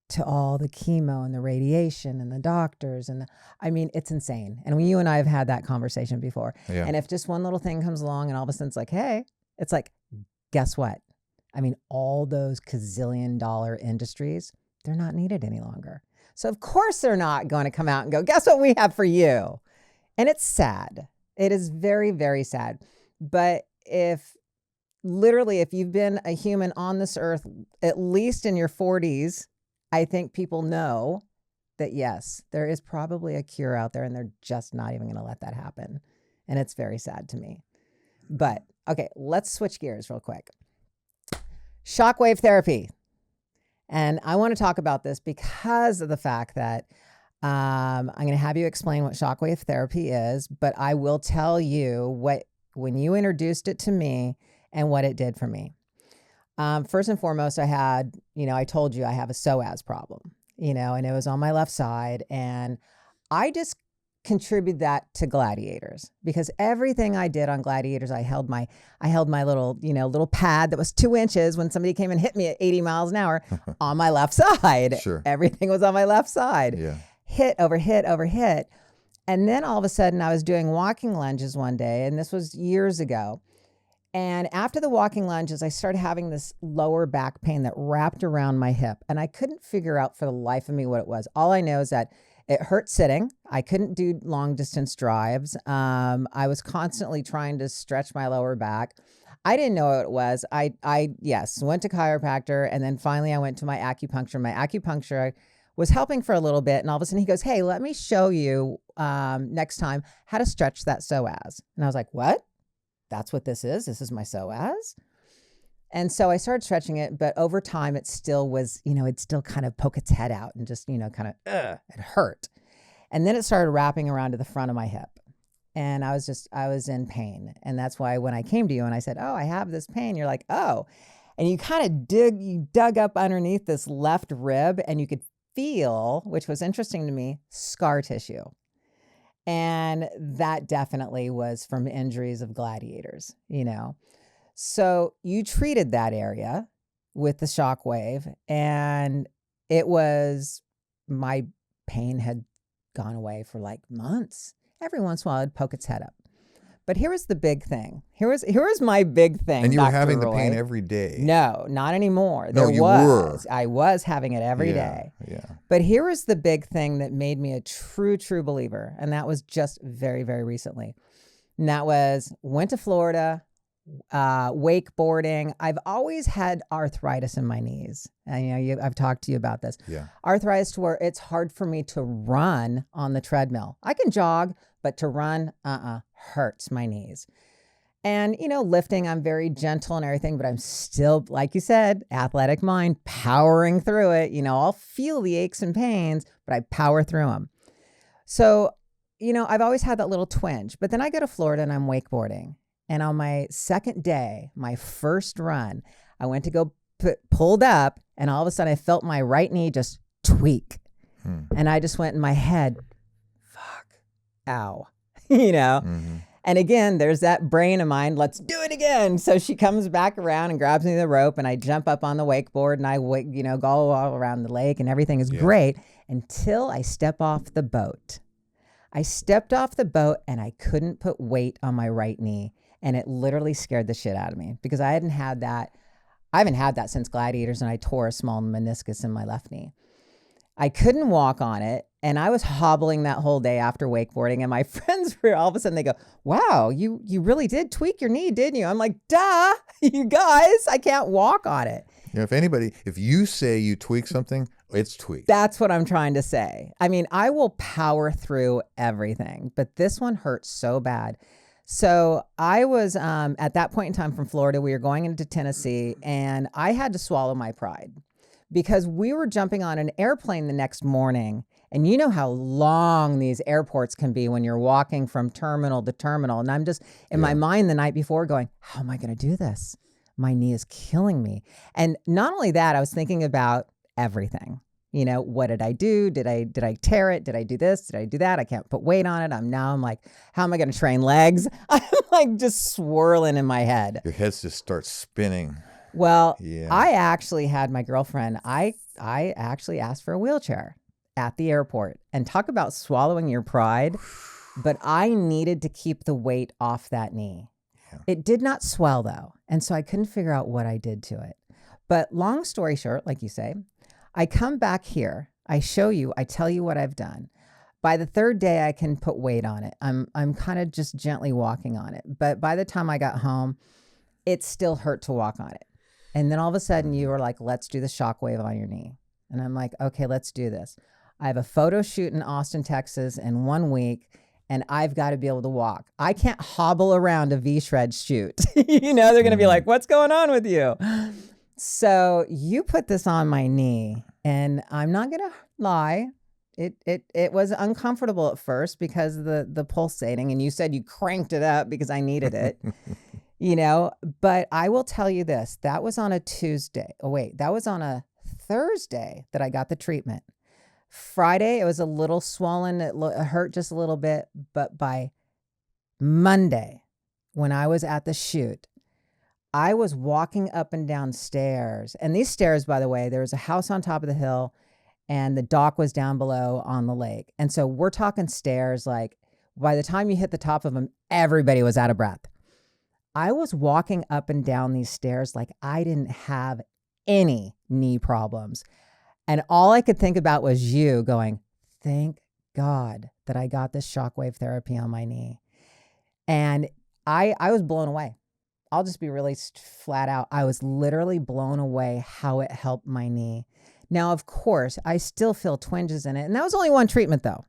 [SPEAKER 2] to all the chemo and the radiation and the doctors and it's insane. And you and I have had that conversation before.
[SPEAKER 3] Yeah.
[SPEAKER 2] And if just one little thing comes along and all of a sudden it's like, hey, it's like, guess what? All those gazillion-dollar industries, they're not needed any longer. So of course they're not going to come out and go, guess what we have for you? And it's sad. It is very, very sad. But if you've been a human on this earth, at least in your 40s, I think people know that, yes, there is probably a cure out there, and they're just not even going to let that happen. And it's very sad to me. But, okay, let's switch gears real quick. Shockwave therapy. And I want to talk about this because of the fact that I'm going to have you explain what shockwave therapy is, but I will tell you when you introduced it to me and what it did for me. First and foremost, I had, I told you I have a psoas problem, and it was on my left side, and I just contribute that to Gladiators, because everything I did on Gladiators, I held my little pad that was 2 inches when somebody came and hit me at 80 miles an hour on my left side.
[SPEAKER 3] Sure.
[SPEAKER 2] Everything was on my left side.
[SPEAKER 3] Yeah.
[SPEAKER 2] Hit over hit over hit. And then all of a sudden I was doing walking lunges one day, and this was years ago. And after the walking lunges, I started having this lower back pain that wrapped around my hip. And I couldn't figure out for the life of me what it was. All I know is that it hurt sitting. I couldn't do long distance drives. I was constantly trying to stretch my lower back. I didn't know what it was. I went to chiropractor, and then finally I went to my acupuncture. My acupuncture was helping for a little bit, and all of a sudden he goes, hey, let me show you next time how to stretch that psoas. And I was like, what? That's what this is? This is my psoas? And so I started stretching it, but over time it still was, it'd still kind of poke its head out and just, it hurt. And then it started wrapping around to the front of my hip. And I was in pain. And that's why when I came to you and I said, oh, I have this pain, you're like, oh. And you kind of dug up underneath this left rib, and you could feel, which was interesting to me, scar tissue. And that definitely was from injuries of Gladiators, So you treated that area with the Shockwave, and my pain had gone away for like months. Every once in a while it'd poke its head up. But here was the big thing. Here was my big thing.
[SPEAKER 3] And you were
[SPEAKER 2] Dr.
[SPEAKER 3] having the
[SPEAKER 2] Roy.
[SPEAKER 3] pain every day.
[SPEAKER 2] No, not anymore.
[SPEAKER 3] No, you were.
[SPEAKER 2] I was having it every day.
[SPEAKER 3] Yeah.
[SPEAKER 2] But here was the big thing that made me a true believer. And that was just very, very recently. And that was, went to Florida, wakeboarding. I've always had arthritis in my knees. And, I've talked to you about this.
[SPEAKER 3] Yeah.
[SPEAKER 2] Arthritis to where it's hard for me to run on the treadmill. I can jog, but to run, hurts my knees. And, lifting, I'm very gentle and everything, but I'm still, like you said, athletic mind, powering through it. I'll feel the aches and pains, but I power through them. So, I've always had that little twinge, but then I go to Florida and I'm wakeboarding. And on my second day, my first run, I went to go pulled up, and all of a sudden I felt my right knee just tweak. And I just went in my head, fuck, ow, you know? And again, there's that brain of mine, let's do it again. So she comes back around and grabs me the rope and I jump up on the wakeboard and I go all around the lake and everything is great until I step off the boat. I stepped off the boat and I couldn't put weight on my right knee. And it literally scared the shit out of me because I haven't had that since Gladiators, and I tore a small meniscus in my left knee. I couldn't walk on it, and I was hobbling that whole day after wakeboarding, and my friends were all of a sudden, they go, wow, you really did tweak your knee, didn't you? I'm like, duh, you guys, I can't walk on it.
[SPEAKER 3] If you say you tweak something, it's tweaked.
[SPEAKER 2] That's what I'm trying to say. I mean, I will power through everything, but this one hurts so bad. So I was, at that point in time from Florida, we were going into Tennessee, and I had to swallow my pride because we were jumping on an airplane the next morning. And you know how long these airports can be when you're walking from terminal to terminal. And I'm just in my mind the night before going, how am I going to do this? My knee is killing me. And not only that, I was thinking about everything. You know, what did I do? Did I tear it? Did I do this? Did I do that? I can't put weight on it. I'm like, how am I going to train legs? I'm like just swirling in my head.
[SPEAKER 3] Your head just starts spinning.
[SPEAKER 2] Well, I actually had my girlfriend, I actually asked for a wheelchair at the airport, and talk about swallowing your pride. But I needed to keep the weight off that knee. Yeah. It did not swell though. And so I couldn't figure out what I did to it. But long story short, like you say, I come back here, I show you, I tell you what I've done. By the third day, I can put weight on it. I'm kind of just gently walking on it. But by the time I got home, it still hurt to walk on it. And then all of a sudden you were like, let's do the Shockwave on your knee. And I'm like, okay, let's do this. I have a photo shoot in Austin, Texas in 1 week, and I've got to be able to walk. I can't hobble around a V-shred shoot. You know, they're going to be like, what's going on with you? So you put this on my knee, and I'm not going to lie. It was uncomfortable at first because of the pulsating, and you said you cranked it up because I needed it. You know, but I will tell you this, that was on a Tuesday. Oh, wait, that was on a Thursday that I got the treatment. Friday, it was a little swollen. It hurt just a little bit. But by Monday, when I was at the shoot, I was walking up and down stairs. And these stairs, by the way, there was a house on top of the hill and the dock was down below on the lake. And so we're talking stairs, like by the time you hit the top of them, everybody was out of breath. I was walking up and down these stairs like I didn't have any knee problems. And all I could think about was you going, thank God that I got this Shockwave therapy on my knee. And I was blown away. I'll just be really flat out. I was literally blown away how it helped my knee. Now, of course, I still feel twinges in it. And that was only one treatment though.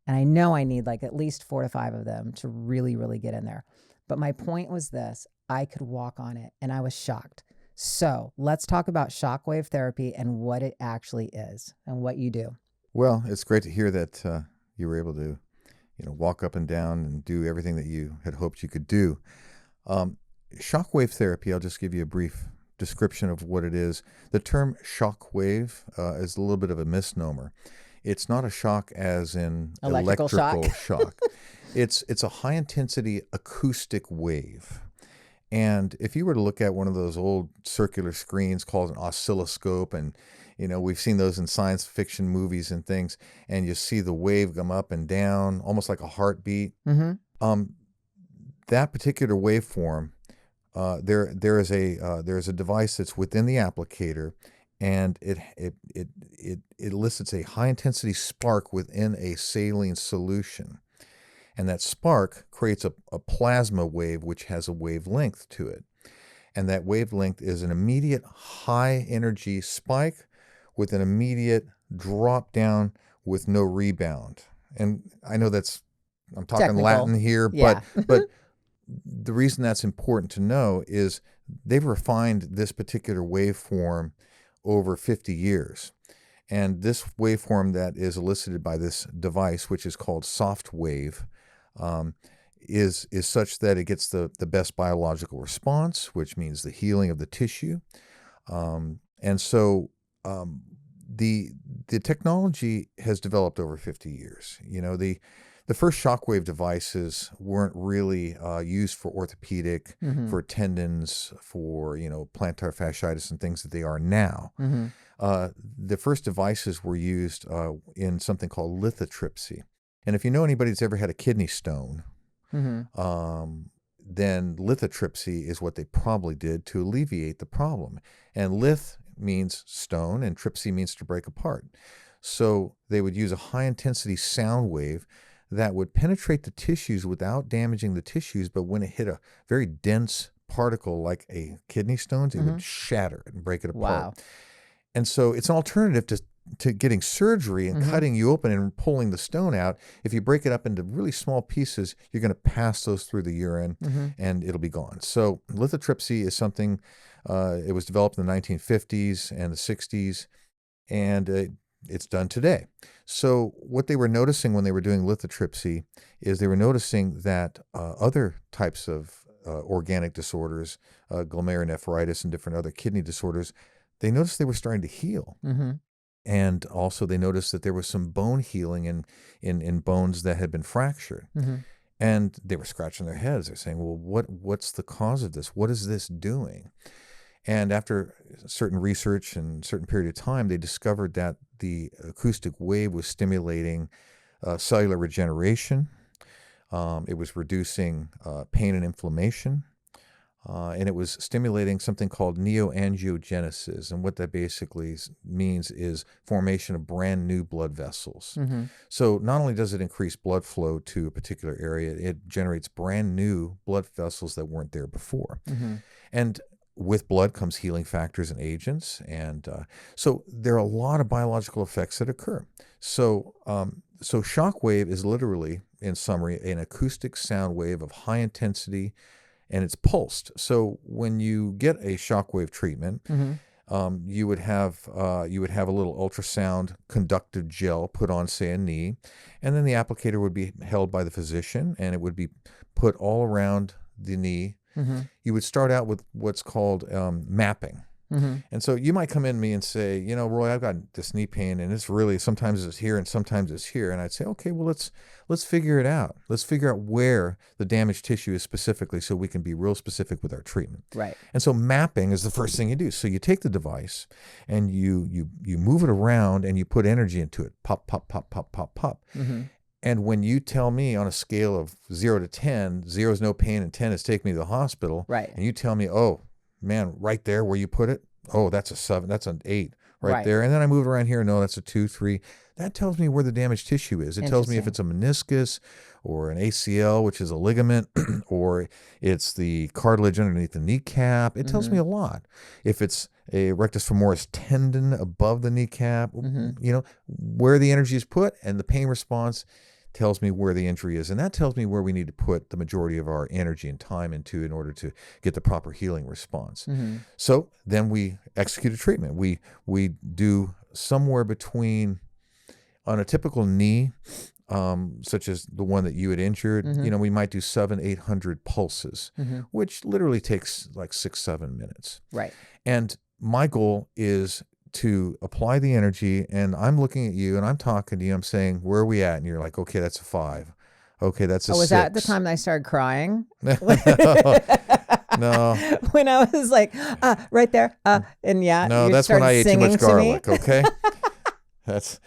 [SPEAKER 2] And I know I need like at least 4 to 5 of them to really, really get in there. But my point was this, I could walk on it and I was shocked. So let's talk about Shockwave therapy and what it actually is and what you do.
[SPEAKER 3] Well, it's great to hear that you were able to, walk up and down and do everything that you had hoped you could do. Shockwave therapy, I'll just give you a brief description of what it is. The term shockwave is a little bit of a misnomer. It's not a shock as in electrical shock. It's a high intensity acoustic wave. And if you were to look at one of those old circular screens called an oscilloscope, and we've seen those in science fiction movies and things, and you see the wave come up and down, almost like a heartbeat. Mm-hmm. That particular waveform, there is a device that's within the applicator, and it elicits a high intensity spark within a saline solution. And that spark creates a plasma wave, which has a wavelength to it. And that wavelength is an immediate high energy spike with an immediate drop down with no rebound. And I know I'm talking technical. Latin here,
[SPEAKER 2] yeah.
[SPEAKER 3] but the reason that's important to know is they've refined this particular waveform over 50 years. And this waveform that is elicited by this device, which is called soft wave, is such that it gets the best biological response, which means the healing of the tissue. And so the the technology has developed over 50 years. The first Shockwave devices weren't really used for orthopedic, for tendons, for plantar fasciitis and things that they are now. The first devices were used in something called lithotripsy. And if you know anybody that's ever had a kidney stone, then lithotripsy is what they probably did to alleviate the problem. And lith means stone, and tripsy means to break apart. So they would use a high-intensity sound wave that would penetrate the tissues without damaging the tissues, but when it hit a very dense particle like a kidney stone, it would shatter it and break it apart.
[SPEAKER 2] Wow.
[SPEAKER 3] And so it's an alternative to getting surgery and cutting you open and pulling the stone out. If you break it up into really small pieces, you're going to pass those through the urine and it'll be gone. So lithotripsy is something, it was developed in the 1950s and the 60s, and it's done today. So what they were noticing when they were doing lithotripsy is they were noticing that other types of organic disorders, glomerulonephritis and different other kidney disorders, they noticed they were starting to heal. And also they noticed that there was some bone healing in bones that had been fractured. And they were scratching their heads. They're saying, well, what's the cause of this? What is this doing? And after certain research and certain period of time, they discovered that the acoustic wave was stimulating cellular regeneration. It was reducing pain and inflammation. And it was stimulating something called neoangiogenesis. And what that basically means is formation of brand new blood vessels. So not only does it increase blood flow to a particular area, it generates brand new blood vessels that weren't there before. And with blood comes healing factors and agents. And so there are a lot of biological effects that occur. So shockwave is literally, in summary, an acoustic sound wave of high intensity, and it's pulsed. So when you get a shockwave treatment, you would have a little ultrasound conductive gel put on, say, a knee, and then the applicator would be held by the physician, and it would be put all around the knee. You would start out with what's called mapping. And so you might come in to me and say, Roy, I've got this knee pain, and it's really, sometimes it's here and sometimes it's here. And I'd say, okay, well, let's figure it out. Let's figure out where the damaged tissue is specifically, so we can be real specific with our treatment.
[SPEAKER 2] Right.
[SPEAKER 3] And so mapping is the first thing you do. So you take the device and you move it around and you put energy into it. Pop, pop, pop, pop, pop, pop. And when you tell me on a scale of 0 to 10, 0 is no pain and 10 is take me to the hospital.
[SPEAKER 2] Right.
[SPEAKER 3] And you tell me, oh, man, right there where you put it, oh, that's a 7, that's an 8 right there. And then I moved around here, no, that's a 2, 3. That tells me where the damaged tissue is. It tells me if it's a meniscus or an ACL, which is a ligament, or it's the cartilage underneath the kneecap. It tells me a lot. If it's a rectus femoris tendon above the kneecap, where the energy is put, and the pain response tells me where the injury is. And that tells me where we need to put the majority of our energy and time into in order to get the proper healing response. So then we execute a treatment. We do somewhere between, on a typical knee, such as the one that you had injured, we might do 700-800 pulses, which literally takes like 6-7 minutes.
[SPEAKER 2] Right.
[SPEAKER 3] And my goal is to apply the energy, and I'm looking at you and I'm talking to you, I'm saying, where are we at? And you're like, okay, that's a 5. Okay, that's a 6.
[SPEAKER 2] Was that the time that I started crying?
[SPEAKER 3] No.
[SPEAKER 2] When I was like, right there. And
[SPEAKER 3] No, that's when I ate too much garlic, okay? That's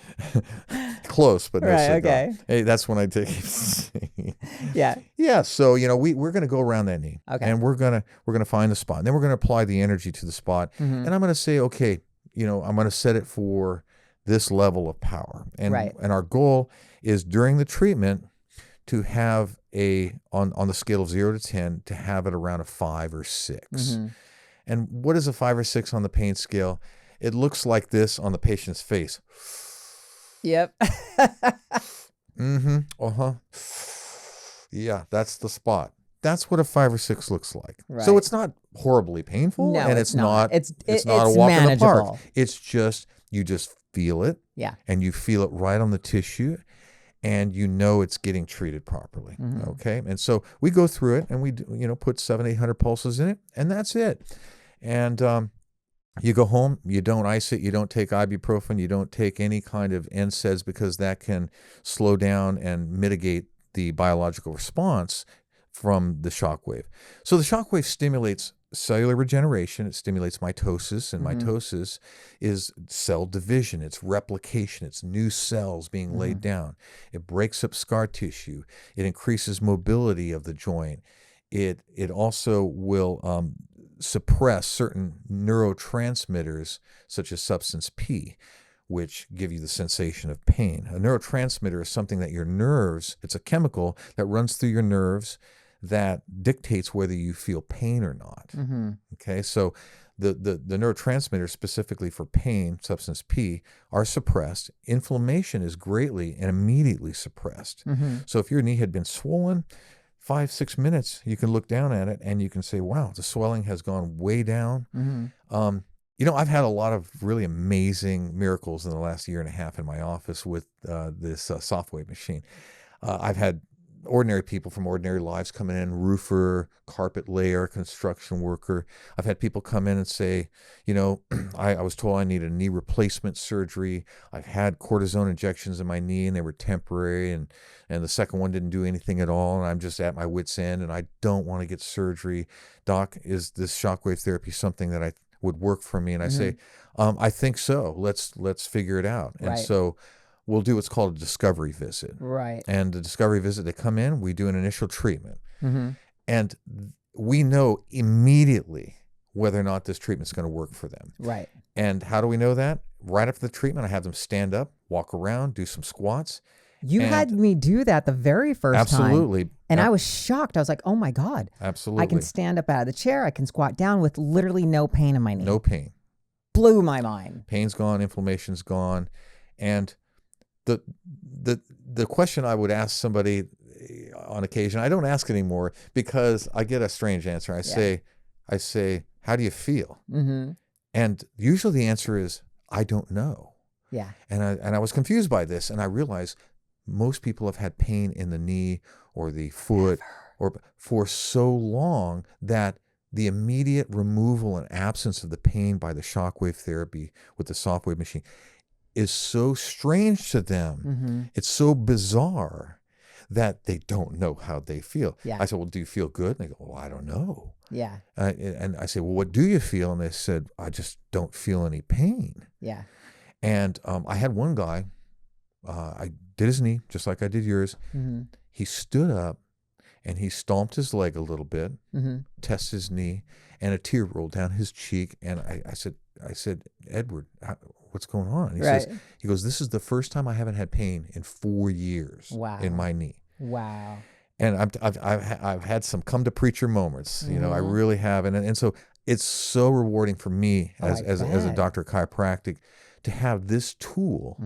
[SPEAKER 3] close, but no
[SPEAKER 2] right,
[SPEAKER 3] cigar.
[SPEAKER 2] okay.
[SPEAKER 3] Hey, that's when I take.
[SPEAKER 2] Yeah.
[SPEAKER 3] Yeah. So we're going to go around that knee, and we're gonna find the spot, and then we're going to apply the energy to the spot, and I'm going to say, okay, I'm going to set it for this level of power, and our goal is during the treatment to have on the scale of 0 to 10 to have it around a 5 or 6. And what is a 5 or 6 on the pain scale? It looks like this on the patient's face.
[SPEAKER 2] Yep.
[SPEAKER 3] Yeah, that's the spot. That's what a 5 or 6 looks like.
[SPEAKER 2] Right.
[SPEAKER 3] So it's not horribly painful,
[SPEAKER 2] No,
[SPEAKER 3] and
[SPEAKER 2] it's not.
[SPEAKER 3] It's not a walk in the
[SPEAKER 2] manageable.
[SPEAKER 3] park. It's just, you just feel it.
[SPEAKER 2] Yeah.
[SPEAKER 3] And you feel it right on the tissue, and it's getting treated properly. Okay. And so we go through it, and we put 700-800 pulses in it, and that's it. And You go home, you don't ice it, you don't take ibuprofen, you don't take any kind of NSAIDs because that can slow down and mitigate the biological response from the shockwave. So the shockwave stimulates cellular regeneration, it stimulates mitosis, and mitosis is cell division, it's replication, it's new cells being laid down. It breaks up scar tissue, it increases mobility of the joint. It also will suppress certain neurotransmitters such as substance P, which give you the sensation of pain. A neurotransmitter is something that your nerves, it's a chemical that runs through your nerves that dictates whether you feel pain or not. Okay, so the neurotransmitters specifically for pain, substance P, are suppressed. Inflammation is greatly and immediately suppressed. So if your knee had been swollen, 5-6 minutes, you can look down at it and you can say, wow, the swelling has gone way down. You know, I've had a lot of really amazing miracles in the last year and a half in my office with this Shockwave machine. I've had ordinary people from ordinary lives coming in, roofer, carpet layer, construction worker. I've had people come in and say, you know, I was told I needed a knee replacement surgery. I've had cortisone injections in my knee and they were temporary, and the second one didn't do anything at all, and I'm just at my wit's end and I don't want to get surgery. Doc, is this shockwave therapy something that I would work for me? And I say, I think so. Let's figure it out. And so we'll do what's called a discovery visit.
[SPEAKER 2] Right.
[SPEAKER 3] And the discovery visit, they come in, we do an initial treatment. And we know immediately whether or not this treatment's going to work for them.
[SPEAKER 2] Right.
[SPEAKER 3] And how do we know that? Right after the treatment, I have them stand up, walk around, do some squats.
[SPEAKER 2] You had me do that the very first time.
[SPEAKER 3] Absolutely.
[SPEAKER 2] And I was shocked. I was like, oh my God.
[SPEAKER 3] Absolutely.
[SPEAKER 2] I can stand up out of the chair. I can squat down with literally no pain in my knee.
[SPEAKER 3] No pain.
[SPEAKER 2] Blew my mind.
[SPEAKER 3] Pain's gone, inflammation's gone. And the question I would ask somebody on occasion, I don't ask anymore because I get a strange answer. I say, how do you feel? And usually the answer is, I don't know.
[SPEAKER 2] Yeah.
[SPEAKER 3] And I was confused by this, and I realized most people have had pain in the knee or the foot or for so long that the immediate removal and absence of the pain by the shockwave therapy with the Shockwave machine is so strange to them. It's so bizarre that they don't know how they feel.
[SPEAKER 2] Yeah.
[SPEAKER 3] I said, well, do you feel good? And they go, well, I don't know.
[SPEAKER 2] Yeah.
[SPEAKER 3] And I say, well, what do you feel? And they said, I just don't feel any pain.
[SPEAKER 2] Yeah.
[SPEAKER 3] And I had one guy, I did his knee just like I did yours. He stood up and he stomped his leg a little bit, tested his knee, and a tear rolled down his cheek. And I said, Edward, what's going on? And he goes, this is the first time I haven't had pain in 4 years in my knee.
[SPEAKER 2] Wow.
[SPEAKER 3] And I've had some come to preacher moments, you know, I really have. And so it's so rewarding for me as a doctor of chiropractic to have this tool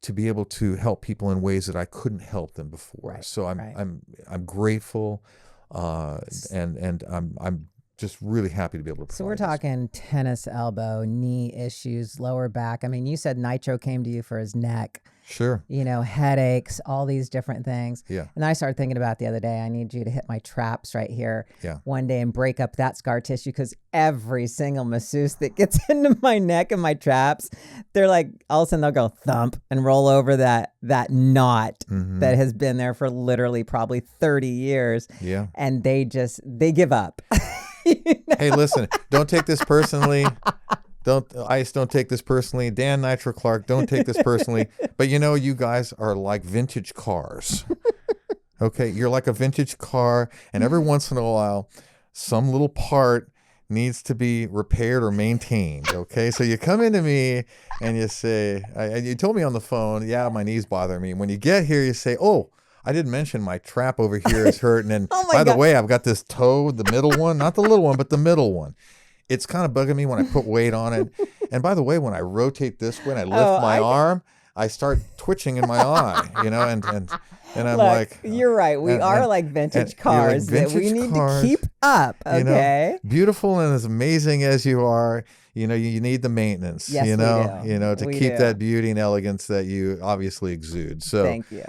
[SPEAKER 3] to be able to help people in ways that I couldn't help them before. So I'm grateful, and I'm just really happy to be able to provide
[SPEAKER 2] So we're talking tennis elbow, knee issues, lower back. I mean, you said Nitro came to you for his neck.
[SPEAKER 3] Sure.
[SPEAKER 2] You know, headaches, all these different things.
[SPEAKER 3] Yeah.
[SPEAKER 2] And I started thinking about the other day, I need you to hit my traps right here one day and break up that scar tissue, because every single masseuse that gets into my neck and my traps, they're like, all of a sudden they'll go thump and roll over that knot that has been there for literally probably 30 years.
[SPEAKER 3] Yeah.
[SPEAKER 2] And they give up. You know?
[SPEAKER 3] Hey, listen, don't take this personally. Don't take this personally. Dan Nitro Clark, don't take this personally. But you know, you guys are like vintage cars. Okay, you're like a vintage car, and every once in a while, some little part needs to be repaired or maintained. Okay, so you come into me and you say, and you told me on the phone, yeah, my knees bother me. When you get here, you say, oh, I didn't mention my trap over here is hurting. And by the way, I've got this toe, the middle one, not the little one, but the middle one. It's kind of bugging me when I put weight on it. And by the way, when I rotate this way and I lift my arm, I start twitching in my eye, you know, and I'm like,
[SPEAKER 2] you're right. We are like vintage cars that we need to keep up. Okay.
[SPEAKER 3] You know, beautiful and as amazing as you are, you know, you need the maintenance,
[SPEAKER 2] yes,
[SPEAKER 3] you know, to keep that beauty and elegance that you obviously exude. So
[SPEAKER 2] thank you.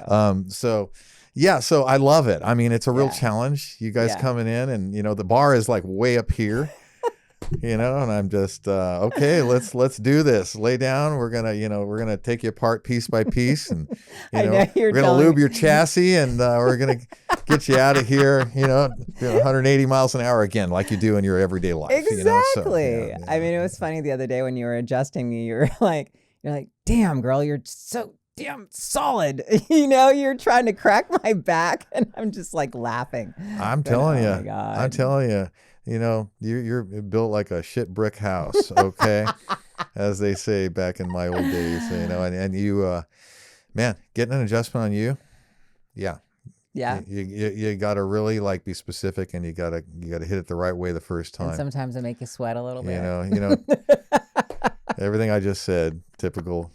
[SPEAKER 3] So I love it. I mean, it's a real challenge. You guys coming in and, you know, the bar is like way up here. And I'm just okay. Let's do this. Lay down. We're gonna take you apart piece by piece, and
[SPEAKER 2] I know you're
[SPEAKER 3] we're gonna
[SPEAKER 2] telling
[SPEAKER 3] lube
[SPEAKER 2] me.
[SPEAKER 3] your chassis, and we're gonna get you out of here. 180 miles an hour again, like you do in your everyday life.
[SPEAKER 2] Exactly.
[SPEAKER 3] So,
[SPEAKER 2] I mean, it was funny the other day when you were adjusting me. You're like, damn, girl, you're so damn solid. You're trying to crack my back, and I'm just like laughing.
[SPEAKER 3] I'm
[SPEAKER 2] Going,
[SPEAKER 3] telling
[SPEAKER 2] oh
[SPEAKER 3] you.
[SPEAKER 2] my God.
[SPEAKER 3] I'm telling you. You're built like a shit brick house. Okay, as they say back in my old days. And you, man, getting an adjustment on you. Yeah.
[SPEAKER 2] Yeah.
[SPEAKER 3] You got to really be specific, and you got to hit it the right way the first time.
[SPEAKER 2] And sometimes I make you sweat a little bit.
[SPEAKER 3] Everything I just said, typical.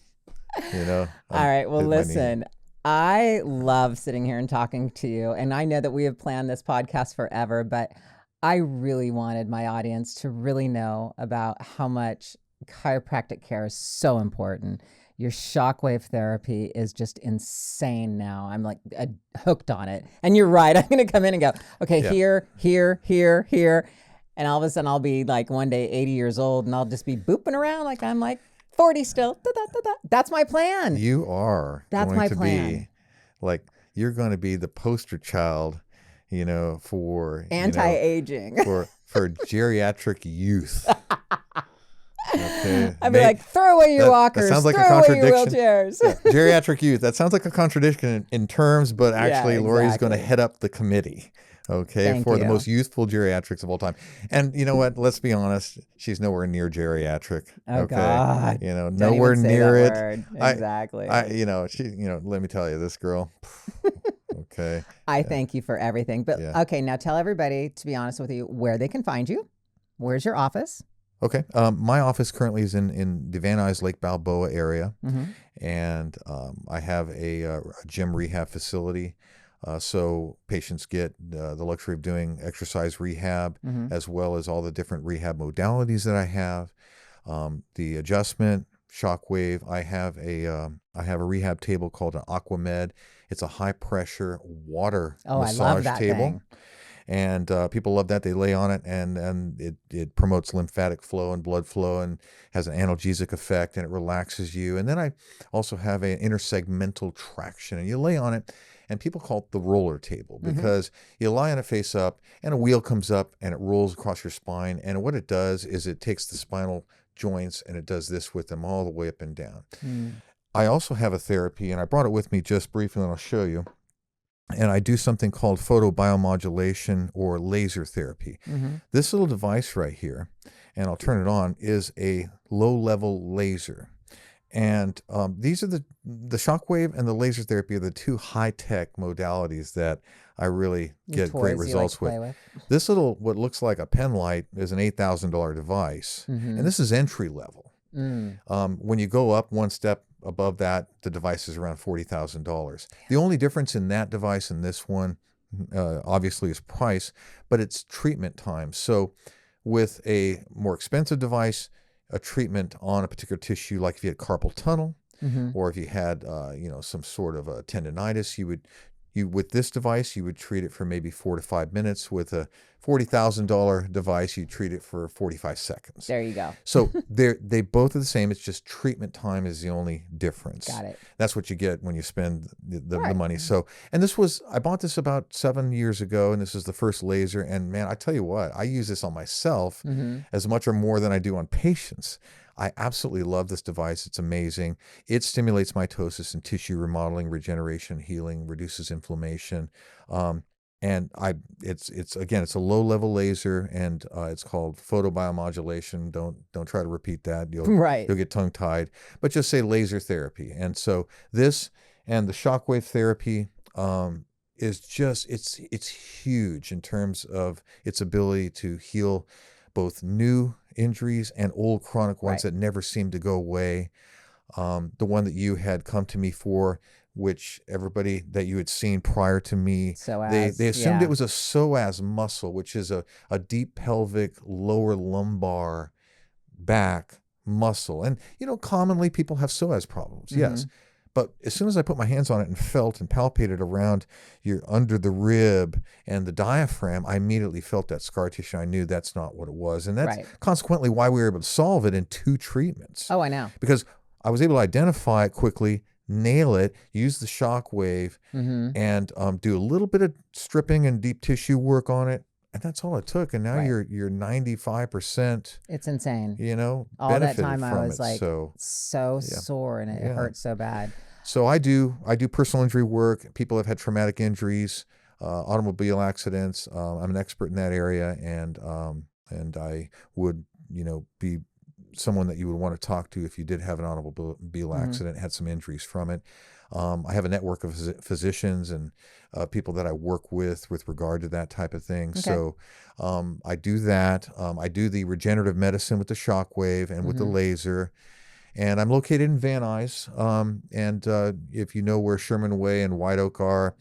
[SPEAKER 2] All right. Well, listen, I love sitting here and talking to you, and I know that we have planned this podcast forever, but I really wanted my audience to really know about how much chiropractic care is so important. Your shockwave therapy is just insane now. I'm like hooked on it. And you're right. I'm going to come in and go, okay, here. And all of a sudden I'll be like one day 80 years old, and I'll just be booping around like I'm like 40 still. Da, da, da, da. That's my plan.
[SPEAKER 3] You are.
[SPEAKER 2] That's
[SPEAKER 3] going
[SPEAKER 2] my
[SPEAKER 3] to
[SPEAKER 2] plan.
[SPEAKER 3] Be you're going to be the poster child, for
[SPEAKER 2] anti-aging.
[SPEAKER 3] for geriatric youth. Okay.
[SPEAKER 2] I'd be like, throw away your walkers.
[SPEAKER 3] That sounds like
[SPEAKER 2] throw
[SPEAKER 3] a contradiction.
[SPEAKER 2] away your wheelchairs.
[SPEAKER 3] Yeah. Geriatric youth. That sounds like a contradiction in terms, but actually, Lori's going to
[SPEAKER 2] exactly.
[SPEAKER 3] head up the committee. Okay,
[SPEAKER 2] Thank
[SPEAKER 3] for
[SPEAKER 2] you.
[SPEAKER 3] the most youthful geriatrics of all time. And you know what? Let's be honest. She's nowhere near geriatric.
[SPEAKER 2] Oh,
[SPEAKER 3] okay,
[SPEAKER 2] God.
[SPEAKER 3] nowhere
[SPEAKER 2] Don't even say
[SPEAKER 3] near
[SPEAKER 2] that
[SPEAKER 3] it.
[SPEAKER 2] word. Exactly.
[SPEAKER 3] Let me tell you, this girl. Okay.
[SPEAKER 2] I thank you for everything. But
[SPEAKER 3] Yeah.
[SPEAKER 2] okay, now tell everybody, to be honest with you, where they can find you. Where's your office?
[SPEAKER 3] Okay. My office currently is in the Van Nuys Lake Balboa area, and I have a gym rehab facility. So patients get the luxury of doing exercise rehab, as well as all the different rehab modalities that I have. The adjustment, Shockwave. I have a rehab table called an Aquamed. It's a high pressure water massage
[SPEAKER 2] I love that
[SPEAKER 3] table.
[SPEAKER 2] thing.
[SPEAKER 3] And people love that. They lay on it, and it promotes lymphatic flow and blood flow, and has an analgesic effect, and it relaxes you. And then I also have an intersegmental traction, and you lay on it, and people call it the roller table, because you lie on it face up, and a wheel comes up, and it rolls across your spine. And what it does is it takes the spinal joints, and it does this with them all the way up and down. I also have a therapy, and I brought it with me just briefly, and I'll show you. And I do something called photobiomodulation or laser therapy. This little device right here, and I'll turn it on, is a low-level laser. And these are the shockwave and the laser therapy are the two high-tech modalities that I really get great results with. This little, what looks like a pen light, is an $8,000 device. And this is entry level. When you go up one step above that, the device is around $40,000. The only difference in that device and this one, obviously, is price, but it's treatment time. So with a more expensive device, a treatment on a particular tissue, like if you had carpal tunnel, or if you had some sort of a tendonitis, with this device, you would treat it for maybe 4 to 5 minutes. With a $40,000 device, you treat it for 45 seconds.
[SPEAKER 2] There you go.
[SPEAKER 3] So they both are the same. It's just treatment time is the only difference.
[SPEAKER 2] Got it.
[SPEAKER 3] That's what you get when you spend the money. So, and I bought this about 7 years ago, and this is the first laser. And man, I tell you what, I use this on myself as much or more than I do on patients. I absolutely love this device. It's amazing. It stimulates mitosis and tissue remodeling, regeneration, healing, reduces inflammation. And it's a low-level laser, and it's called photobiomodulation. Don't try to repeat that. You'll get tongue-tied. But just say laser therapy. And so this and the shockwave therapy is just it's huge in terms of its ability to heal both new injuries and old chronic ones that never seem to go away. The one that you had come to me for, which everybody that you had seen prior to me, they assumed it was a psoas muscle, which is a deep pelvic lower lumbar back muscle. And commonly people have psoas problems, yes. But as soon as I put my hands on it and felt and palpated around under the rib and the diaphragm, I immediately felt that scar tissue. I knew that's not what it was. And that's consequently why we were able to solve it in 2 treatments.
[SPEAKER 2] Oh, I know.
[SPEAKER 3] Because I was able to identify it quickly, nail it, use the Shockwave, and do a little bit of stripping and deep tissue work on it. And that's all it took. And now you're 95%.
[SPEAKER 2] It's insane.
[SPEAKER 3] All
[SPEAKER 2] that time I was like so sore and it hurt so bad.
[SPEAKER 3] So I do personal injury work. People have had traumatic injuries, automobile accidents. I'm an expert in that area, and I would be someone that you would want to talk to if you did have an automobile accident, had some injuries from it. I have a network of physicians and people that I work with regard to that type of thing. Okay. So I do that. I do the regenerative medicine with the Shockwave and with the laser. And I'm located in Van Nuys. And if you know where Sherman Way and White Oak are,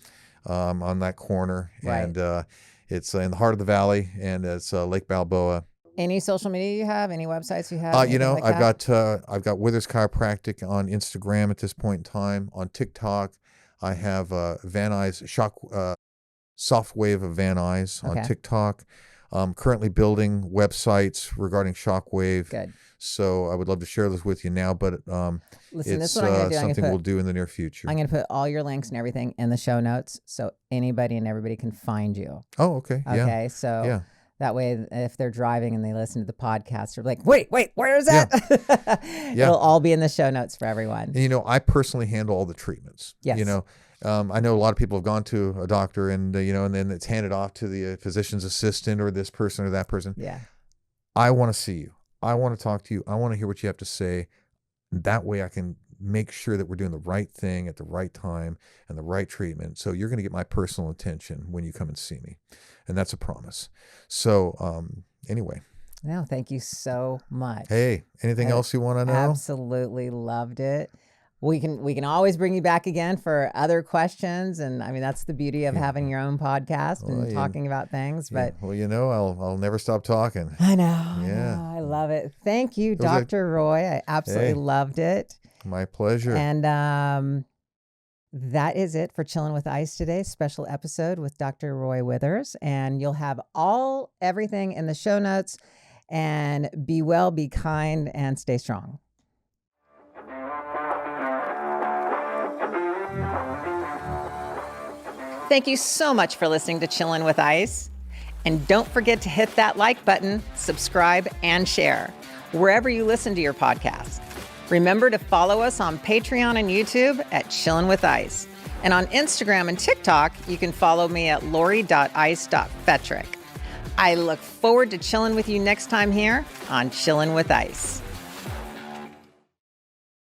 [SPEAKER 3] on that corner. Right. And it's in the heart of the valley, and it's Lake Balboa.
[SPEAKER 2] Any social media you have? Any websites you have?
[SPEAKER 3] I've got Withers Chiropractic on Instagram at this point in time. On TikTok, I have Van Nuys Softwave of Van Nuys on TikTok. Currently building websites regarding Shockwave. Good. So I would love to share this with you now, but
[SPEAKER 2] listen,
[SPEAKER 3] it's
[SPEAKER 2] this is what I'm gonna do.
[SPEAKER 3] something we'll do in the near future.
[SPEAKER 2] I'm going to put all your links and everything in the show notes so anybody and everybody can find you.
[SPEAKER 3] Oh, okay.
[SPEAKER 2] Okay, so that way if they're driving and they listen to the podcast, they're like, wait, where is that? It'll all be in the show notes for everyone.
[SPEAKER 3] And, I personally handle all the treatments. Yes. I know a lot of people have gone to a doctor and then it's handed off to the physician's assistant or this person or that person.
[SPEAKER 2] Yeah.
[SPEAKER 3] I want to see you. I want to talk to you. I want to hear what you have to say. That way I can make sure that we're doing the right thing at the right time and the right treatment. So you're going to get my personal attention when you come and see me. And that's a promise. So anyway.
[SPEAKER 2] No, thank you so much.
[SPEAKER 3] Hey, anything else you want to know?
[SPEAKER 2] Absolutely loved it. We can always bring you back again for other questions, and I mean that's the beauty of having your own podcast and talking about things. But
[SPEAKER 3] I'll never stop talking.
[SPEAKER 2] I know. Yeah, I love it. Thank you, Dr. Roy. I absolutely loved it.
[SPEAKER 3] My pleasure.
[SPEAKER 2] And that is it for Chillin' with Ice today. Special episode with Dr. Roy Withers, and you'll have everything in the show notes. And be well, be kind, and stay strong. Thank you so much for listening to Chillin' with Ice. And don't forget to hit that like button, subscribe, and share wherever you listen to your podcast. Remember to follow us on Patreon and YouTube at Chillin' with Ice. And on Instagram and TikTok, you can follow me at lori.ice.fetrick. I look forward to chilling with you next time here on Chillin' with Ice.